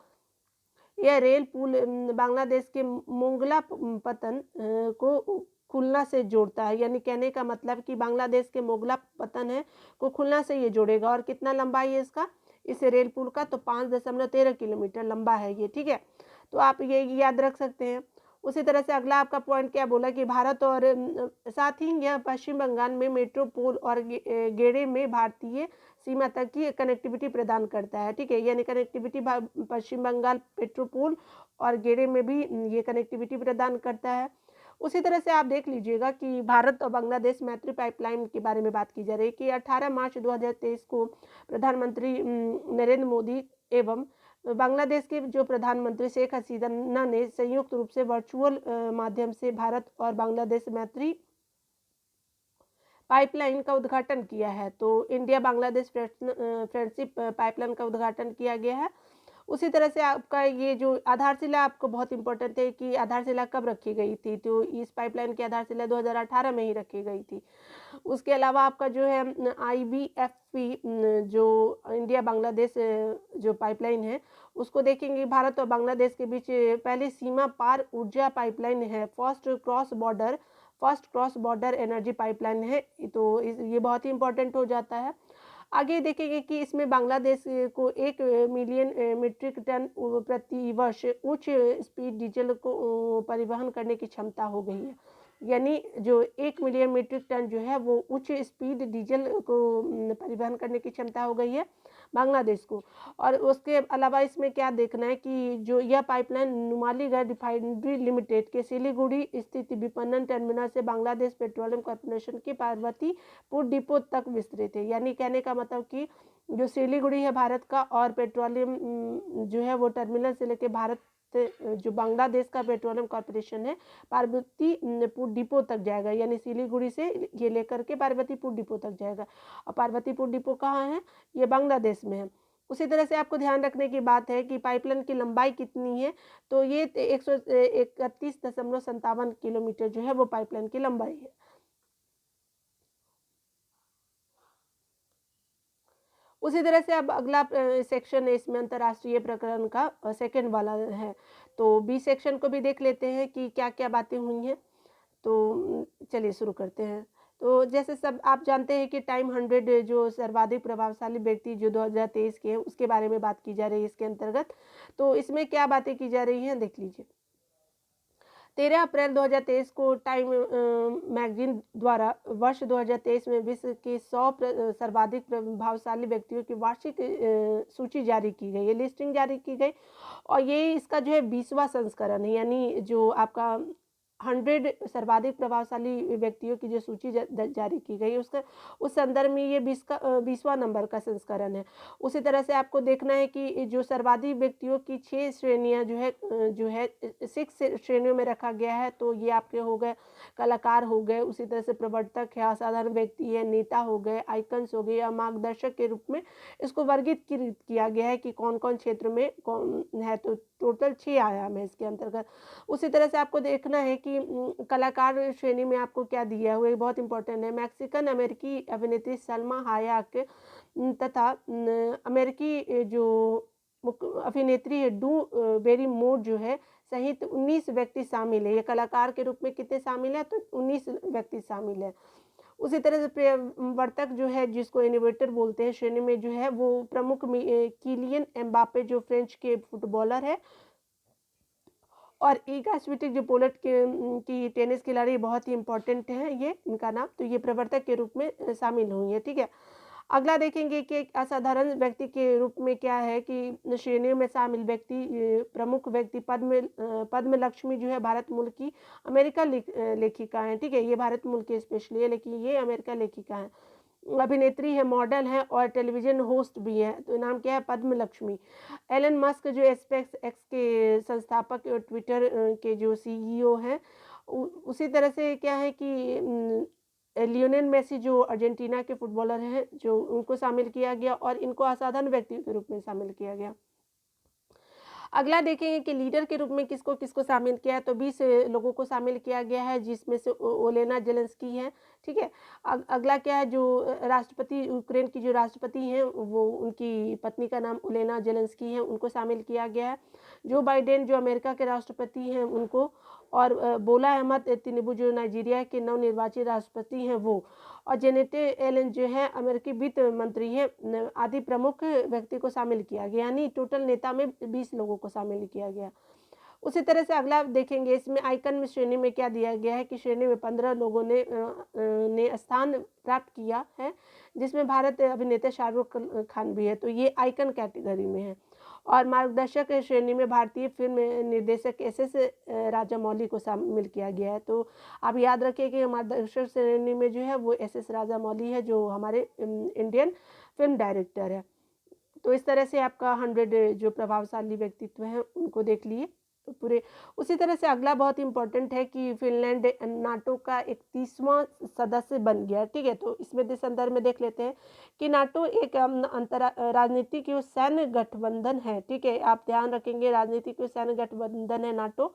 यह रेल पुल बांग्लादेश के मोंगला पतन को खुलना से जोड़ता है। यानी कहने का मतलब कि बांग्लादेश के मोगला पतन है को खुलना से ये जोड़ेगा। और कितना लंबाई है इसका, इस रेल पुल का, तो 5.13 किलोमीटर लंबा है ये, ठीक है। तो आप ये याद रख सकते हैं। उसी तरह से अगला आपका पॉइंट क्या बोला कि भारत और साथ ही यह पश्चिम बंगाल में मेट्रोपोल और गेड़े में भारतीय सीमा तक की कनेक्टिविटी प्रदान करता है, ठीक है। यानी कनेक्टिविटी पश्चिम बंगाल मेट्रोपोल और गेड़े में भी ये कनेक्टिविटी प्रदान करता है। उसी तरह से आप देख लीजिएगा कि भारत और बांग्लादेश मैत्री पाइपलाइन के बारे में बात की जा रही है कि 18 मार्च 2023 को प्रधानमंत्री नरेंद्र मोदी एवं बांग्लादेश के जो प्रधानमंत्री शेख हसीना ने संयुक्त रूप से वर्चुअल माध्यम से भारत और बांग्लादेश मैत्री पाइपलाइन का उद्घाटन किया है। तो इंडिया बांग्लादेश फ्रेंडशिप पाइपलाइन का उद्घाटन किया गया है। उसी तरह से आपका ये जो आधारशिला आपको बहुत इंपॉर्टेंट है कि आधारशिला कब रखी गई थी। तो इस पाइपलाइन की आधारशिला 2018 में ही रखी गई थी। उसके अलावा आपका जो है IBFP जो इंडिया बांग्लादेश जो पाइपलाइन है उसको देखेंगे। भारत और बांग्लादेश के बीच पहले सीमा पार ऊर्जा पाइपलाइन है, first cross border energy pipeline है। तो ये बहुत ही इंपॉर्टेंट हो जाता है। आगे देखेंगे कि इसमें बांग्लादेश को 1 मिलियन मीट्रिक टन प्रति वर्ष उच्च स्पीड डीजल को परिवहन करने की क्षमता हो गई है। यानी जो 1 मिलियन मीट्रिक टन जो है वो उच्च स्पीड डीजल को परिवहन करने की क्षमता हो गई है बांग्लादेश को। और उसके अलावा इसमें क्या देखना है कि जो यह पाइपलाइन नुमालीगढ़ रिफाइनरी लिमिटेड के सिलीगुड़ी स्थित विपणन टर्मिनल से बांग्लादेश पेट्रोलियम कॉर्पोरेशन के पार्वतीपुर डिपो तक विस्तृत है। यानी कहने का मतलब कि जो सिलीगुड़ी है भारत का और पेट्रोलियम जो है वो टर्मिनल से लेके भारत जो बांग्लादेश का पेट्रोलियम कॉर्पोरेशन है पार्वतीपुर डिपो तक जाएगा। यानी सिलीगुड़ी से ये लेकर के पार्वतीपुर डिपो तक जाएगा। और पार्वतीपुर डिपो कहाँ है, ये बांग्लादेश में है। उसी तरह से आपको ध्यान रखने की बात है कि पाइपलाइन की लंबाई कितनी है। तो ये 131.57 किलोमीटर जो है वो पाइपलाइन की लंबाई है। उसी तरह से अब अगला सेक्शन है इसमें अंतर्राष्ट्रीय प्रकरण का सेकंड वाला है। तो बी सेक्शन को भी देख लेते हैं कि क्या क्या बातें हुई हैं। तो चलिए शुरू करते हैं। तो जैसे सब आप जानते हैं कि टाइम 100 जो सर्वाधिक प्रभावशाली व्यक्ति जो 2023 के हैं उसके बारे में बात की जा रही है इसके अंतर्गत। तो इसमें क्या बातें की जा रही हैं देख लीजिए। 13 अप्रैल 2023 को टाइम मैगजीन द्वारा वर्ष 2023 में विश्व के 100 सर्वाधिक प्रभावशाली व्यक्तियों की वार्षिक सूची जारी की गई है, लिस्टिंग जारी की गई। और ये इसका जो है 20वां संस्करण है। यानी जो आपका 100 सर्वाधिक प्रभावशाली व्यक्तियों की जो सूची जारी की गई है, उसका उस संदर्भ में ये 20वां नंबर का संस्करण है। उसी तरह से आपको देखना है कि जो सर्वाधिक व्यक्तियों की 6 श्रेणियाँ जो है 6 श्रेणियों में रखा गया है। तो ये आपके हो गए कलाकार हो गए, उसी तरह से प्रवर्तक है, असाधारण व्यक्ति है, नेता हो गए, आइकन्स हो गए या मार्गदर्शक के रूप में इसको वर्गीकृत किया गया है कि कौन-कौन क्षेत्र में कौन है। तो टोटल 6 आयाम है इसके अंतर्गत। उसी तरह से आपको देखना है कि कलाकार श्रेणी में आपको क्या दिया हुआ है, बहुत इंपॉर्टेंट है। मैक्सिकन अमेरिकी अभिनेत्री सलमा हायक तथा अमेरिकी जो अभिनेत्री है बेरीमोर जो है सहित 19 व्यक्ति शामिल है। ये कलाकार के रूप में कितने शामिल है? तो 19 व्यक्ति शामिल है। उसी तरह से प्रवर्तक जो है जिसको इनोवेटर बोलते हैं श्रेणी में जो है वो प्रमुख किलियन एम्बापे जो फ्रेंच के फुटबॉलर है, और ईगा स्विटिक जो पोलैंड की टेनिस खिलाड़ी बहुत ही इंपॉर्टेंट है ये इनका नाम। तो ये प्रवर्तक के रूप में शामिल हुई है, ठीक है। अगला देखेंगे कि एक असाधारण व्यक्ति के रूप में क्या है कि श्रेणियों में शामिल व्यक्ति प्रमुख व्यक्ति पद्म लक्ष्मी जो है भारत मूल की अमेरिका लेखिका है, ठीक है। ये भारत मूल की स्पेशली है लेकिन ये अमेरिका लेखिका है, अभिनेत्री है, मॉडल है और टेलीविजन होस्ट भी है। तो नाम क्या है? पद्म लक्ष्मी। एलन मस्क जो स्पेस एक्स के संस्थापक और ट्विटर के जो सीईओ हैं, उसी तरह से क्या है कि लियोनेल मेसी जो अर्जेंटीना के फुटबॉलर हैं जो उनको शामिल किया गया और इनको असाधारण व्यक्ति के रूप में शामिल किया गया। अगला देखेंगे कि लीडर के रूप में किसको किसको शामिल किया है। तो 20 लोगों को शामिल किया गया है जिसमें से ओलेना जेलेंस्की है, ठीक है। अगला क्या है, जो राष्ट्रपति यूक्रेन की जो राष्ट्रपति हैं वो उनकी पत्नी का नाम ओलेना जेलेंस्की है, उनको शामिल किया गया है। जो बाइडेन जो अमेरिका के राष्ट्रपति हैं उनको, और बोला अहमद तिनुबू जो नाइजीरिया के नवनिर्वाचित राष्ट्रपति हैं वो, और जेनेट एलन जो है अमेरिकी वित्त मंत्री है, आदि प्रमुख व्यक्ति को शामिल किया गया। यानी टोटल नेता में 20 लोगों को शामिल किया गया। उसी तरह से अगला देखेंगे इसमें आइकन में श्रेणी में क्या दिया गया है कि श्रेणी में 15 लोगों ने स्थान प्राप्त किया है, जिसमें भारत अभिनेता शाहरुख खान भी है। तो ये आइकन कैटेगरी में है। और मार्गदर्शक श्रेणी में भारतीय फिल्म निर्देशक एस राजामौली को शामिल किया गया है। तो आप याद रखिए कि मार्गदर्शक श्रेणी में जो है वो एस राजामौली है जो हमारे इंडियन फिल्म डायरेक्टर है। तो इस तरह से आपका 100 जो प्रभावशाली व्यक्तित्व हैं उनको देख लिए तो पूरे। उसी तरह से अगला बहुत इंपॉर्टेंट है कि फिनलैंड नाटो का 31वां सदस्य बन गया, ठीक है। तो इसमें इस संदर्भ में देख लेते हैं कि नाटो एक राजनीतिक सैन्य गठबंधन है, ठीक है। आप ध्यान रखेंगे राजनीतिक सैन्य गठबंधन है नाटो,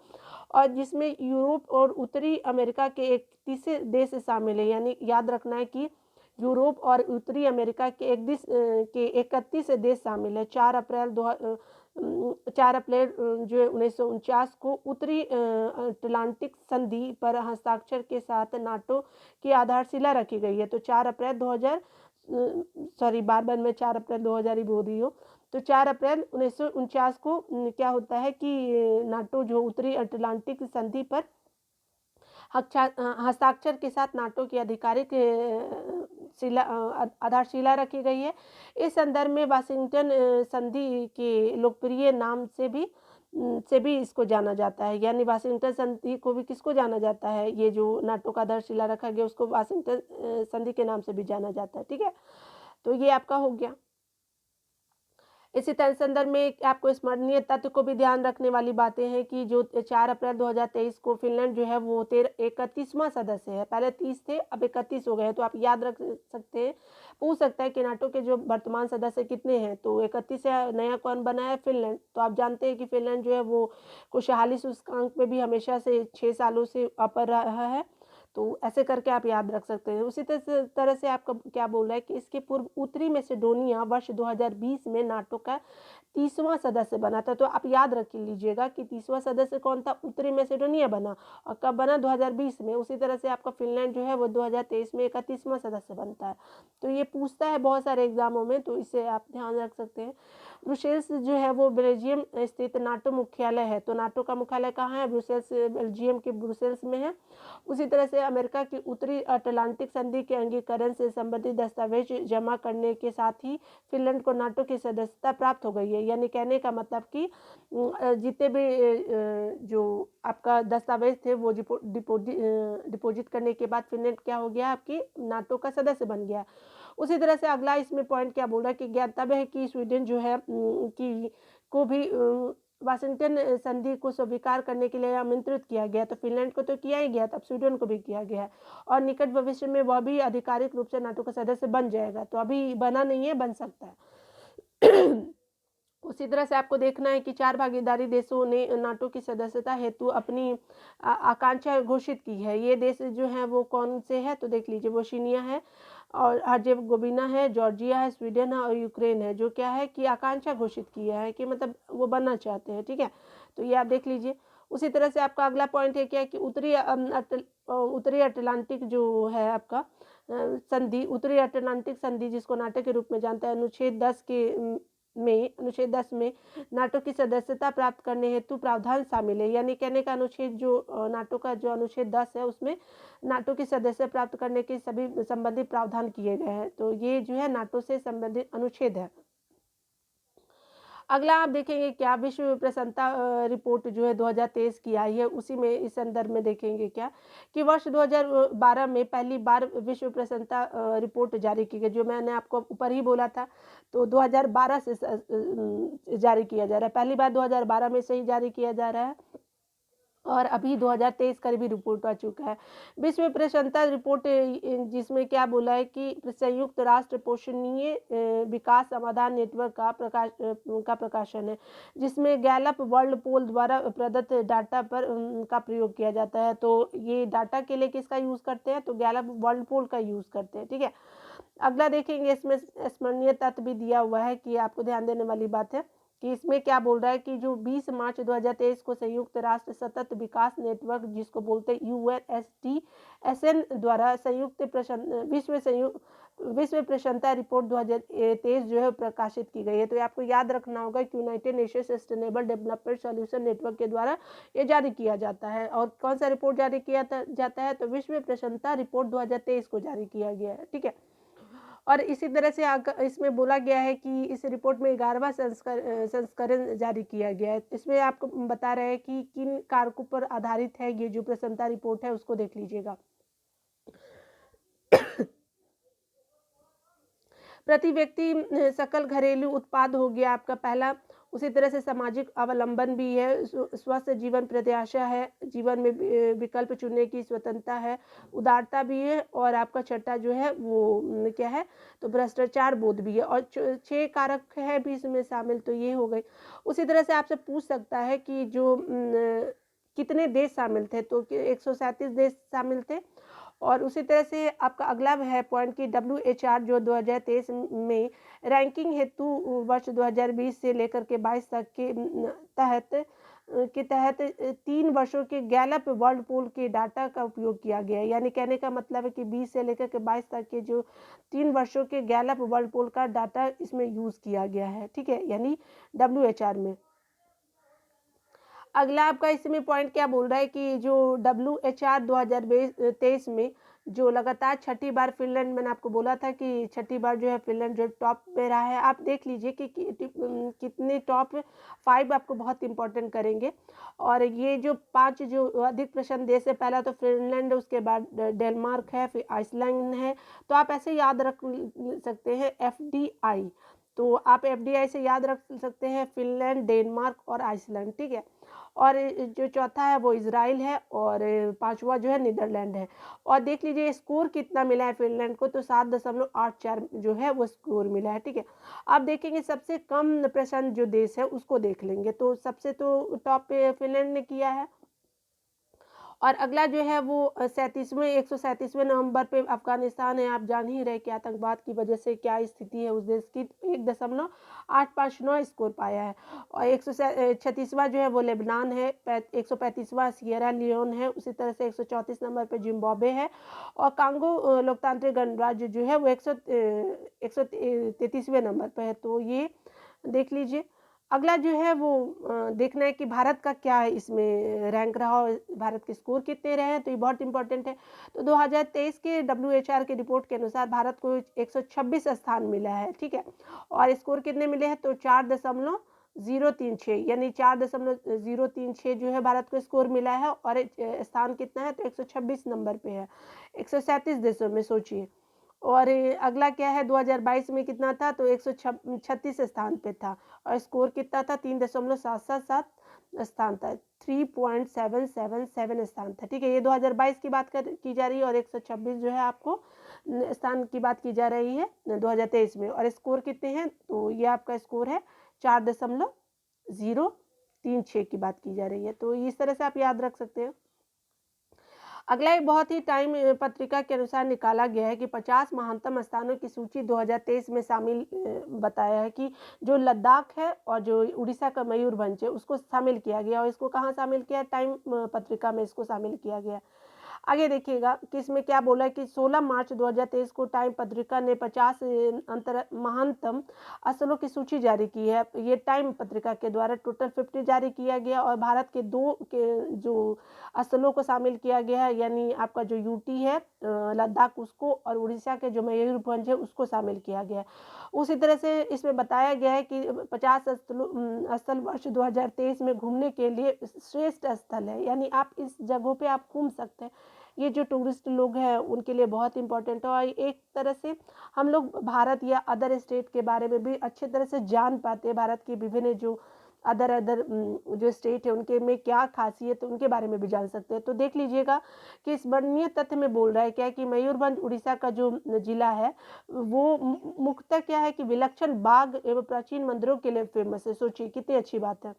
और जिसमें यूरोप और उत्तरी अमेरिका के 31 देश शामिल है। यानी याद रखना है कि यूरोप और उत्तरी अमेरिका के 31 देश शामिल है। 4 अप्रैल जो है 1949 को उत्तरी अटलांटिक संधि पर हस्ताक्षर के साथ नाटो की आधारशिला रखी गई है। तो 4 अप्रैल 2000 ही बोल रही हो। तो 4 अप्रैल 1949 को क्या होता है कि नाटो जो उत्तरी अटलांटिक संधि पर हस्ताक्षर के साथ नाटो की आधिकारिक आधारशिला रखी गई है। इस संदर्भ में वाशिंगटन संधि के लोकप्रिय नाम से भी इसको जाना जाता है। यानी वाशिंगटन संधि को भी किसको जाना जाता है, ये जो नाटो का आधारशिला रखा गया उसको वाशिंगटन संधि के नाम से भी जाना जाता है, ठीक है। तो ये आपका हो गया। इसी संदर्भ में आपको स्मरणीय तथ्य को भी ध्यान रखने वाली बातें हैं कि जो 4 अप्रैल 2023 को फिनलैंड जो है वो 31वां सदस्य है। पहले 30 थे, अब 31 हो गए। तो आप याद रख सकते हैं, पूछ सकता है कि नाटो के जो वर्तमान सदस्य कितने हैं। तो 31 है, नया कौन बना है? फिनलैंड। तो आप जानते हैं कि फिनलैंड जो है वो खुशहाली सूचकांक में भी हमेशा से 6 सालों से अपर रहा है। तो ऐसे करके आप याद रख सकते हैं। उसी तरह से आपका क्या बोल रहा है कि इसके पूर्व उत्तरी मैसेडोनिया वर्ष 2020 में नाटो का 30वां सदस्य बना था। तो आप याद रख लीजिएगा कि 30वां सदस्य कौन था? उत्तरी मैसेडोनिया बना, और कब बना? 2020 में। उसी तरह से आपका फिनलैंड जो है वो 2023 में 31वां सदस्य बनता है। तो ये पूछता है बहुत सारे एग्जामों में, तो इसे आप ध्यान रख सकते हैं। ब्रुसेल्स जो है वो बेल्जियम स्थित नाटो मुख्यालय है। तो नाटो का मुख्यालय कहाँ है? ब्रुसेल्स, बेल्जियम के ब्रुसेल्स में है। उसी तरह से अमेरिका की उत्तरी अटलांटिक संधि के अंगीकरण से संबंधित दस्तावेज जमा करने के साथ ही फिनलैंड को नाटो की सदस्यता प्राप्त हो गई है। यानी कहने का मतलब कि जितने भी जो आपका दस्तावेज थे वो डिपोजिट करने के बाद फिनलैंड क्या हो गया, आपकी नाटो का सदस्य बन गया। उसी तरह से अगला इसमें पॉइंट क्या बोल रहा है कि ज्ञातव्य है कि स्वीडन जो है कि को भी वाशिंगटन संधि को स्वीकार करने के लिए आमंत्रित किया गया। तो फिनलैंड को तो किया ही गया, तब स्वीडन को भी किया गया है और निकट भविष्य में वह भी आधिकारिक रूप से नाटो का सदस्य बन जाएगा। तो अभी बना नहीं है, बन सकता है। उसी तरह से आपको देखना है कि 4 भागीदारी देशों ने नाटो की सदस्यता हेतु अपनी आकांक्षा घोषित की है। ये देश जो हैं वो कौन से हैं, तो देख लीजिए, बोस्निया है और हर्जेगोविना है, जॉर्जिया है, स्वीडन है और यूक्रेन है, जो क्या है कि आकांक्षा घोषित किया है कि मतलब वो बनना चाहते हैं। ठीक है, तो ये आप देख लीजिए। उसी तरह से आपका अगला पॉइंट है क्या है कि उत्तरी अटलांटिक जो है आपका संधि, उत्तरी अटलांटिक संधि जिसको नाटो के रूप में जानता है, अनुच्छेद 10 में नाटो की सदस्यता प्राप्त करने हेतु प्रावधान शामिल है। यानी कहने का अनुच्छेद जो नाटो का जो अनुच्छेद 10 है उसमें नाटो की सदस्य प्राप्त करने के सभी संबंधित प्रावधान किए गए हैं। तो ये जो है नाटो से संबंधित अनुच्छेद है। अगला आप देखेंगे क्या, विश्व प्रसन्नता रिपोर्ट जो है 2023 की आई है, उसी में इस संदर्भ में देखेंगे क्या कि वर्ष 2012 में पहली बार विश्व प्रसन्नता रिपोर्ट जारी की गई, जो मैंने आपको ऊपर ही बोला था। तो 2012 से जारी किया जा रहा है, पहली बार 2012 में से ही जारी किया जा रहा है और अभी 2023 का भी रिपोर्ट आ चुका है। विश्व प्रसन्नता रिपोर्ट जिसमें क्या बोला है कि संयुक्त राष्ट्र पोषणीय विकास समाधान नेटवर्क का प्रकाशन है, जिसमें गैलप वर्ल्ड पोल द्वारा प्रदत्त डाटा पर का प्रयोग किया जाता है। तो ये डाटा के लिए किसका यूज़ करते हैं, तो गैलप वर्ल्ड पोल का यूज़ करते हैं। ठीक है, अगला देखेंगे, इसमें स्मरणीय तथ्य भी दिया हुआ है कि आपको ध्यान देने वाली बात है कि इसमें क्या बोल रहा है कि जो 20 मार्च 2023 को संयुक्त राष्ट्र सतत विकास नेटवर्क जिसको बोलते हैं UNSTSN द्वारा विश्व प्रसन्नता रिपोर्ट 2023 जो है प्रकाशित की गई है। तो आपको याद रखना होगा कि United nation sustainable development solution network के द्वारा ये जारी किया जाता है। और कौन सा रिपोर्ट जारी किया जाता है, तो विश्व प्रसन्नता रिपोर्ट 2023 को जारी किया गया है। ठीक है, और इसी तरह से इसमें बोला गया है कि इस रिपोर्ट में 11वां संस्करण जारी किया गया है। इसमें आपको बता रहे हैं कि किन कारकों पर आधारित है ये जो प्रसन्नता रिपोर्ट है, उसको देख लीजिएगा। प्रति व्यक्ति सकल घरेलू उत्पाद हो गया आपका पहला। उसी तरह से सामाजिक अवलंबन भी है, स्वस्थ जीवन प्रत्याशा है, जीवन में विकल्प चुनने की स्वतंत्रता है, उदारता भी है और आपका छठा जो है वो क्या है, तो भ्रष्टाचार बोध भी है और 6 कारक है भी इसमें शामिल। तो ये हो गई। उसी तरह से आपसे पूछ सकता है कि जो कितने देश शामिल थे, तो 137 देश शामिल थे। और उसी तरह से आपका अगला है पॉइंट कि WHR जो 2023 में रैंकिंग हेतु वर्ष 2020 से लेकर के 22 तक के तहत 3 वर्षों के गैलप वर्ल्ड पोल के डाटा का उपयोग किया गया है। यानी कहने का मतलब है कि 20 से लेकर के 22 तक के जो 3 वर्षों के गैलप वर्ल्ड पोल का डाटा इसमें यूज़ किया गया है। ठीक है, यानी WHR में। अगला आपका इसमें पॉइंट क्या बोल रहा है कि जो WHR 2023 में जो लगातार छठी बार फिनलैंड, मैंने आपको बोला था कि छठी बार जो है फिनलैंड जो टॉप पे रहा है। आप देख लीजिए कि कितने टॉप 5 आपको बहुत इंपॉर्टेंट करेंगे। और ये जो 5 जो अधिक प्रसन्न देश है, पहला तो फिनलैंड, उसके बाद डेनमार्क है, फिर आइसलैंड है। तो आप ऐसे याद रख सकते हैं FDI, तो आप FDI से याद रख सकते हैं फिनलैंड, डेनमार्क और आइसलैंड। ठीक है, और जो चौथा है वो इजराइल है और 5वां जो है नीदरलैंड है। और देख लीजिए स्कोर कितना मिला है फिनलैंड को, तो 7.84 जो है वो स्कोर मिला है। ठीक है, आप देखेंगे सबसे कम प्रसन्न जो देश है उसको देख लेंगे, तो सबसे तो टॉप पे फिनलैंड ने किया है। और अगला जो है वो 137वें नंबर पे अफगानिस्तान है। आप जान ही रहे कि आतंकवाद की वजह से क्या स्थिति है उस देश की, 1.859 स्कोर पाया है। और 136वां जो है वो लेबनान है, 135वां सियरा लियोन है, उसी तरह से 134 नंबर पे जिम्बाब्वे है और कांगो लोकतांत्रिक गणराज्य जो है वो 133वें नंबर पे है। तो ये देख लीजिए। अगला जो है वो देखना है कि भारत का क्या है इसमें रैंक रहा और भारत के स्कोर कितने रहे हैं, तो ये बहुत इम्पोर्टेंट है। तो 2023 के डब्ल्यूएचआर की रिपोर्ट के अनुसार भारत को 126 स्थान मिला है, ठीक है? और स्कोर कितने मिले हैं? तो 4.036 यानी 4.036 जो है भारत को स्कोर मिला है और स्थान कितना है? तो 126 नंबर पे है, 137 देशों में, सोचिए। और अगला क्या है, 2022 में कितना था? तो 136 स्थान पे था और स्कोर कितना था? 3.777 स्थान था, 3.777 स्थान था, ठीक है? ये 2022 की बात की जा रही है और 126 जो है आपको स्थान की बात की जा रही है 2023 में। और स्कोर कितने हैं? तो ये आपका स्कोर है 4.036 की बात की जा रही है। तो इस तरह से आप याद रख सकते हो। अगला एक बहुत ही टाइम पत्रिका के अनुसार निकाला गया है कि 50 महानतम स्थानों की सूची 2023 में शामिल बताया है कि जो लद्दाख है और जो उड़ीसा का मयूरभंज है उसको शामिल किया गया और इसको कहाँ शामिल किया? टाइम पत्रिका में इसको शामिल किया गया। आगे देखिएगा कि इसमें क्या बोला है कि 16 मार्च 2023 को टाइम पत्रिका ने 50 महानतम स्थलों की सूची जारी की है। ये टाइम पत्रिका के द्वारा टोटल 50 जारी किया गया और भारत के दो के जो स्थलों को शामिल किया गया है, यानी आपका जो यूटी है लद्दाख उसको और उड़ीसा के जो मयूरभंज है उसको शामिल किया गया है। उसी तरह से इसमें बताया गया है कि 50 स्थल वर्ष 2023 में घूमने के लिए श्रेष्ठ स्थल है, यानी आप इस जगहों पे आप घूम सकते हैं। ये जो टूरिस्ट लोग हैं उनके लिए बहुत इंपॉर्टेंट है और एक तरह से हम लोग भारत या अदर स्टेट के बारे में भी अच्छे तरह से जान पाते हैं। भारत की विभिन्न जो अदर जो स्टेट है उनके में क्या खासियत है उनके बारे में भी जान सकते हैं। तो देख लीजिएगा कि इस वर्णनीय तथ्य में बोल रहा है क्या कि मयूरभंज उड़ीसा का जो जिला है वो मुख्यतः क्या है कि विलक्षण बाग एवं प्राचीन मंदिरों के लिए फेमस है। सोचिए कितनी अच्छी बात है।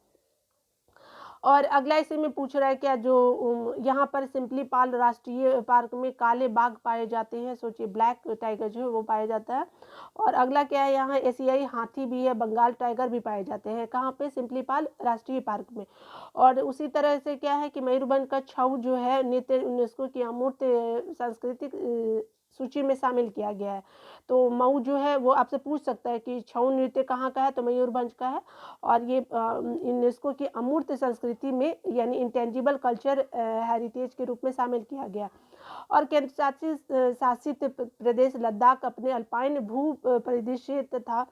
और अगला इसी में पूछ रहा है क्या जो यहाँ पर सिंपली पाल राष्ट्रीय पार्क में काले बाघ पाए जाते हैं। सोचिए ब्लैक टाइगर जो है वो पाया जाता है। और अगला क्या है, यहाँ एशियाई हाथी भी है, बंगाल टाइगर भी पाए जाते हैं। कहाँ पे? सिंपली पाल राष्ट्रीय पार्क में। और उसी तरह से क्या है कि मयूरभंज का छऊ जो है नृत्य यूनेस्को की अमूर्त सांस्कृतिक सूची में शामिल किया गया है। तो मऊ जो है वो आपसे पूछ सकता है कि छऊ नृत्य कहाँ का है? तो मयूरभंज का है। और ये यूनेस्को की अमूर्त संस्कृति में यानी इंटेंजिबल कल्चर हेरिटेज के रूप में शामिल किया गया। और केंद्र शासित प्रदेश लद्दाख अपने अल्पाइन भू परिदृश्य तथा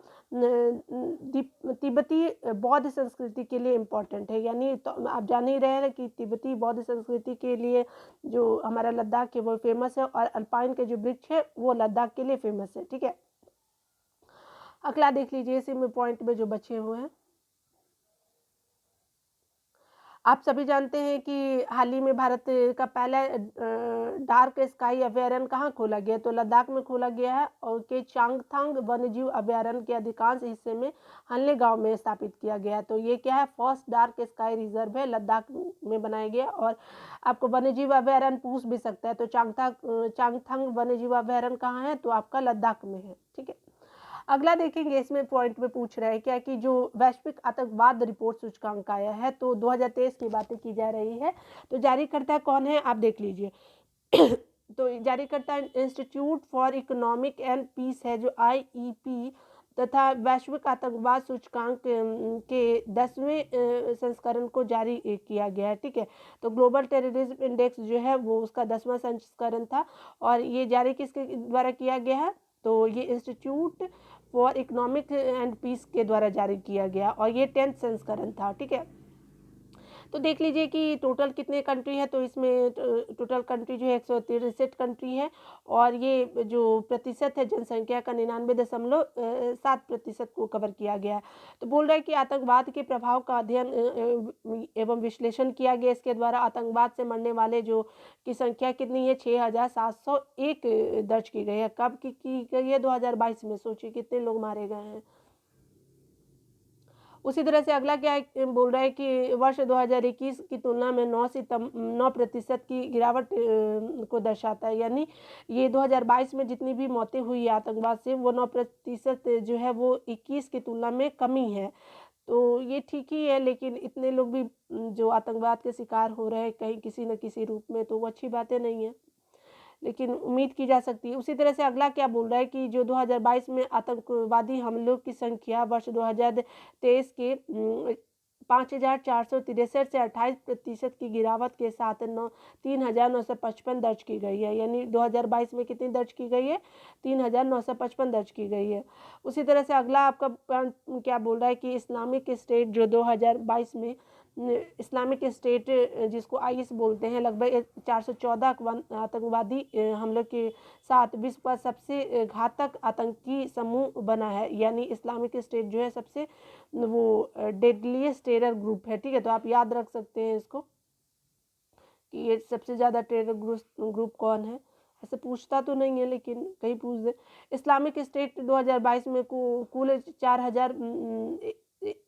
तिब्बती बौद्ध संस्कृति के लिए इम्पोर्टेंट है। यानी तो आप जान ही रहे हैं कि तिब्बती बौद्ध संस्कृति के लिए जो हमारा लद्दाख है वो फेमस है और अल्पाइन के जो वृक्ष है वो लद्दाख के लिए फेमस है, ठीक है? अगला देख लीजिए इसी में पॉइंट में जो बचे हुए हैं। आप सभी जानते हैं कि हाल ही में भारत का पहला डार्क स्काई अभयारण्य कहाँ खोला गया? तो लद्दाख में खोला गया है और के चांगथांग वन्यजीव अभयारण्य के अधिकांश हिस्से में हल्ले गांव में स्थापित किया गया। तो ये क्या है? फर्स्ट डार्क स्काई रिजर्व है, लद्दाख में बनाया गया। और आपको वन्यजीव अभयारण्य पूछ भी सकता है। तो चांगथांग वन्यजीव अभयारण्य कहाँ है? तो आपका लद्दाख में है, ठीक है? अगला देखेंगे इसमें पॉइंट में पूछ रहा है क्या कि जो वैश्विक आतंकवाद रिपोर्ट सूचकांक आया है तो 2023 की बातें की जा रही है। तो जारीकर्ता कौन है आप देख लीजिए। तो जारीकर्ता institute for economic and peace है जो IEP तथा वैश्विक आतंकवाद सूचकांक के 10वें संस्करण को जारी किया गया है, ठीक है? तो ग्लोबल टेररिज्म इंडेक्स जो है वो उसका 10वां संस्करण था और ये जारी किसके द्वारा किया गया है? तो ये institute for economic and peace के द्वारा जारी किया गया और ये 10th संस्करण था, ठीक है? तो देख लीजिए कि टोटल कितने कंट्री है। तो इसमें टोटल कंट्री जो है 163 कंट्री है और ये जो प्रतिशत है जनसंख्या का 99.7% को कवर किया गया है। तो बोल रहा है कि आतंकवाद के प्रभाव का अध्ययन एवं विश्लेषण किया गया। इसके द्वारा आतंकवाद से मरने वाले जो की संख्या कितनी है? 6701 दर्ज की गई है। कब की गई है? 2022 में। सोचिए कितने लोग मारे गए हैं। उसी तरह से अगला क्या है, बोल रहा है कि वर्ष 2021 की तुलना में 9% की गिरावट को दर्शाता है। यानी ये 2022 में जितनी भी मौतें हुई आतंकवाद से वो 9% जो है वो 21 की तुलना में कमी है। तो ये ठीक ही है, लेकिन इतने लोग भी जो आतंकवाद के शिकार हो रहे हैं कहीं किसी न किसी रूप में, तो वो अच्छी बातें नहीं है। लेकिन उम्मीद की जा सकती है। उसी तरह से अगला क्या बोल रहा है कि जो 2022 में आतंकवादी हमलों की संख्या वर्ष 2023 के 5,463 से 28% की गिरावट के साथ 3,955 दर्ज की गई है। यानी 2022 में कितनी दर्ज की गई है? 3,955 दर्ज की गई है। उसी तरह से अगला आपका पॉइंट क्या बोल रहा है कि इस्लामिक स्टेट जो 2022 में इस्लामिक स्टेट जिसको आईएस बोलते हैं, लगभग 414 आतंकवादी हमलों के साथ विश्व का सबसे घातक आतंकी समूह बना है। यानी इस्लामिक स्टेट जो है सबसे वो डेडलीस्ट टेरर ग्रुप है। ठीक है, तो आप याद रख सकते हैं इसको कि ये सबसे ज़्यादा टेरर ग्रुप कौन है। ऐसे पूछता तो नहीं है लेकिन कहीं पूछ दे। इस्लामिक स्टेट 2022 में कुल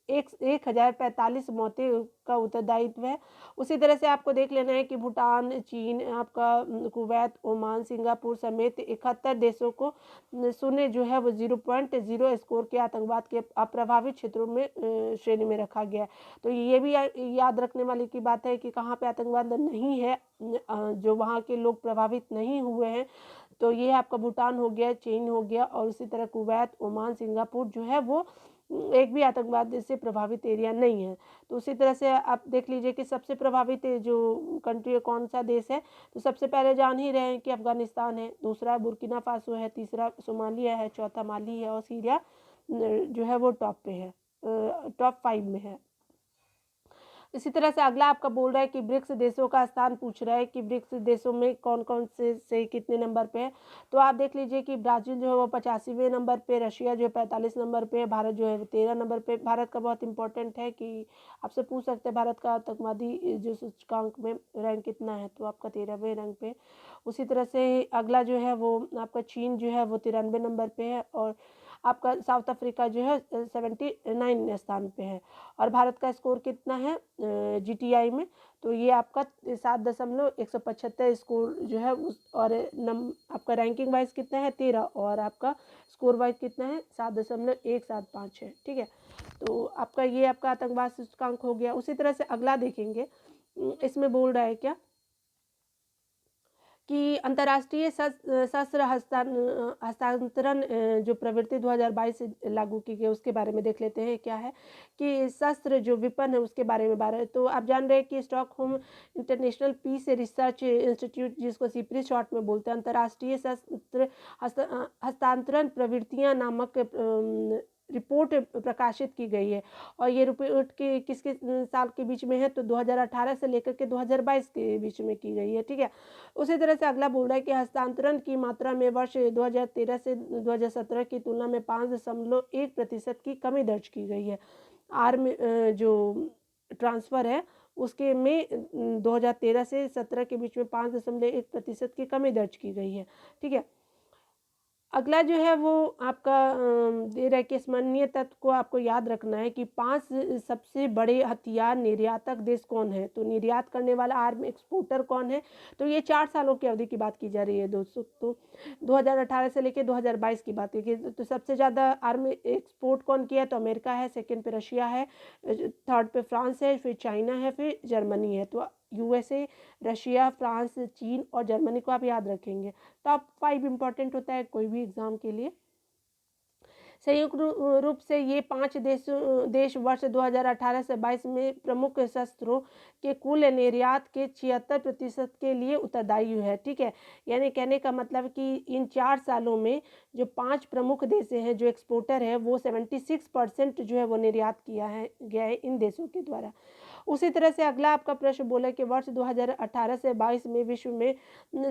1,045 मौतें का उत्तरदायित्व है। उसी तरह से आपको देख लेना है कि भूटान, चीन, आपका कुवैत, ओमान, सिंगापुर समेत 71 देशों को शून्य जो है वो 0.0 स्कोर के आतंकवाद के अप्रभावित क्षेत्रों में श्रेणी में रखा गया। तो ये भी याद रखने वाली की बात है कि कहाँ पे आतंकवाद नहीं है, जो वहाँ के लोग प्रभावित नहीं हुए हैं। तो ये आपका भूटान हो गया, चीन हो गया, और उसी तरह कुवैत, ओमान, सिंगापुर जो है वो एक भी आतंकवाद से प्रभावित एरिया नहीं है। तो उसी तरह से आप देख लीजिए कि सबसे प्रभावित जो कंट्री कौन सा देश है, तो सबसे पहले जान ही रहे हैं कि अफगानिस्तान है, दूसरा बुर्किना फासो है, तीसरा सोमालिया है, चौथा माली है, और सीरिया जो है वो टॉप पे है, टॉप 5 में है। इसी तरह से अगला आपका बोल रहा है कि ब्रिक्स देशों का स्थान पूछ रहा है कि ब्रिक्स देशों में कौन कौन से कितने नंबर पे है। तो आप देख लीजिए कि ब्राज़ील जो है वो 85वें नंबर पे, रशिया जो है 45 नंबर पे, भारत जो है 13 नंबर पे। भारत का बहुत इंपॉर्टेंट है कि आपसे पूछ सकते हैं भारत का आतंकवादी जो सूचकांक में रैंक कितना है, तो आपका 13वें रैंक पे। उसी तरह से अगला जो है वो आपका चीन जो है वो 93 नंबर पे है, और आपका साउथ अफ्रीका जो है 79 स्थान पे है। और भारत का स्कोर कितना है जीटीआई में, तो ये आपका 7.175 स्कोर जो है उस, और आपका रैंकिंग वाइज कितना है 13, और आपका स्कोर वाइज कितना है 7.175 है। ठीक है, तो आपका ये आपका आतंकवाद सूचकांक हो गया। उसी तरह से अगला देखेंगे, इसमें बोल रहा है क्या कि अंतर्राष्ट्रीय शस्त्र हस्तांतरण जो प्रवृत्ति 2022 से लागू की गई उसके बारे में देख लेते हैं। क्या है कि शस्त्र जो विपणन है उसके बारे में बारे, तो आप जान रहे हैं कि Stockholm International Peace Research Institute, जिसको सिप्री शॉर्ट में बोलते हैं, अंतर्राष्ट्रीय शस्त्र हस्तांतरण प्रवृत्तियां नामक रिपोर्ट प्रकाशित की गई है। और ये रिपोर्ट के किसके साल के बीच में है, तो 2018 से लेकर के 2022 के बीच में की गई है। ठीक है, उसी तरह से अगला बोल रहा है कि हस्तांतरण की मात्रा में वर्ष 2013 से 2017 की तुलना में 5.1% की कमी दर्ज की गई है। आर्म जो ट्रांसफ़र है उसके में 2013 से 17 के बीच में 5.1% की कमी दर्ज की गई है। ठीक है, अगला जो है वो आपका दे रहा है कि स्मरणीय तत्व को आपको याद रखना है कि 5 सबसे बड़े हथियार निर्यातक देश कौन है। तो निर्यात करने वाला आर्म एक्सपोर्टर कौन है, तो ये 4 सालों की अवधि की बात की जा रही है दोस्तों। तो 2018 से लेकर 2022 की बात की, तो सबसे ज़्यादा आर्म एक्सपोर्ट कौन किया है, तो अमेरिका है, सेकेंड पे रशिया है, थर्ड पे फ्रांस है, फिर चाइना है, फिर जर्मनी है। तो यूएसए, रशिया, फ्रांस, चीन और जर्मनी को आप याद रखेंगे। टॉप 5 इंपॉर्टेंट होता है कोई भी एग्जाम के लिए। संयुक्त रूप से ये 5 देश वर्ष 2018 से 22 में प्रमुख शस्त्रों के कुल निर्यात के 76% के लिए उत्तरदायी है। ठीक है, यानी कहने का मतलब कि इन 4 सालों में जो 5 प्रमुख देश हैं जो एक्सपोर्टर है वो 76% जो है वो निर्यात किया है गया है इन देशों के द्वारा। उसी तरह से अगला आपका प्रश्न बोला कि वर्ष 2018 से 22 में विश्व में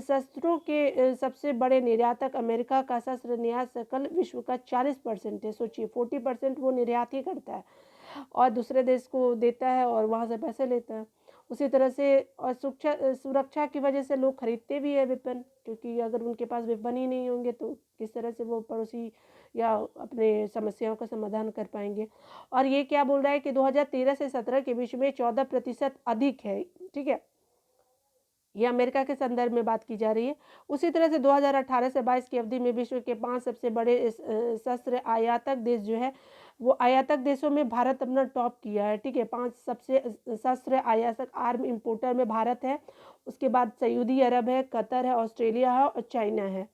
शस्त्रों के सबसे बड़े निर्यातक अमेरिका का शस्त्र निर्यात सकल विश्व का 40% है। सोचिए 40% वो निर्यात ही करता है और दूसरे देश को देता है और वहाँ से पैसे लेता है। उसी तरह से और सुरक्षा की वजह से लोग खरीदते भी है विपन, क्योंकि अगर उनके पास विपन ही नहीं होंगे तो किस तरह से वो पड़ोसी या अपने समस्याओं का समाधान कर पाएंगे। और ये क्या बोल रहा है कि 2013 से 17 के बीच में 14% अधिक है। ठीक है, ये अमेरिका के संदर्भ में बात की जा रही है। उसी तरह से 2018 से 22 की अवधि में विश्व के 5 सबसे बड़े शस्त्र आयातक देश जो है, वो आयातक देशों में भारत अपना टॉप किया है, ठीक है। 5 सबसे शस्त्र आयातक आर्म इम्पोर्टर में भारत है, उसके बाद सऊदी अरब है, कतर है, ऑस्ट्रेलिया है और चाइना है।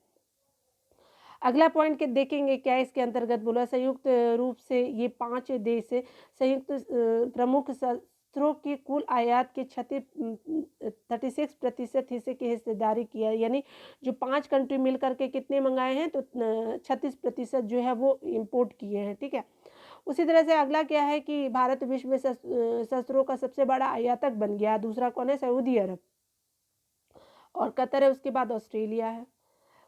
अगला पॉइंट के देखेंगे क्या इसके अंतर्गत बोला, संयुक्त रूप से ये 5 देश संयुक्त प्रमुख शस्त्रों की कुल आयात के 36% हिस्से की हिस्सेदारी किया, यानी जो 5 कंट्री मिल करके कितने मंगाए हैं, तो 36% जो है वो इम्पोर्ट किए हैं, ठीक है। उसी तरह से अगला क्या है कि भारत विश्व में शस्त्रों का सबसे बड़ा आयातक बन गया। दूसरा कौन है? सऊदी अरब और कतर है, उसके बाद ऑस्ट्रेलिया है।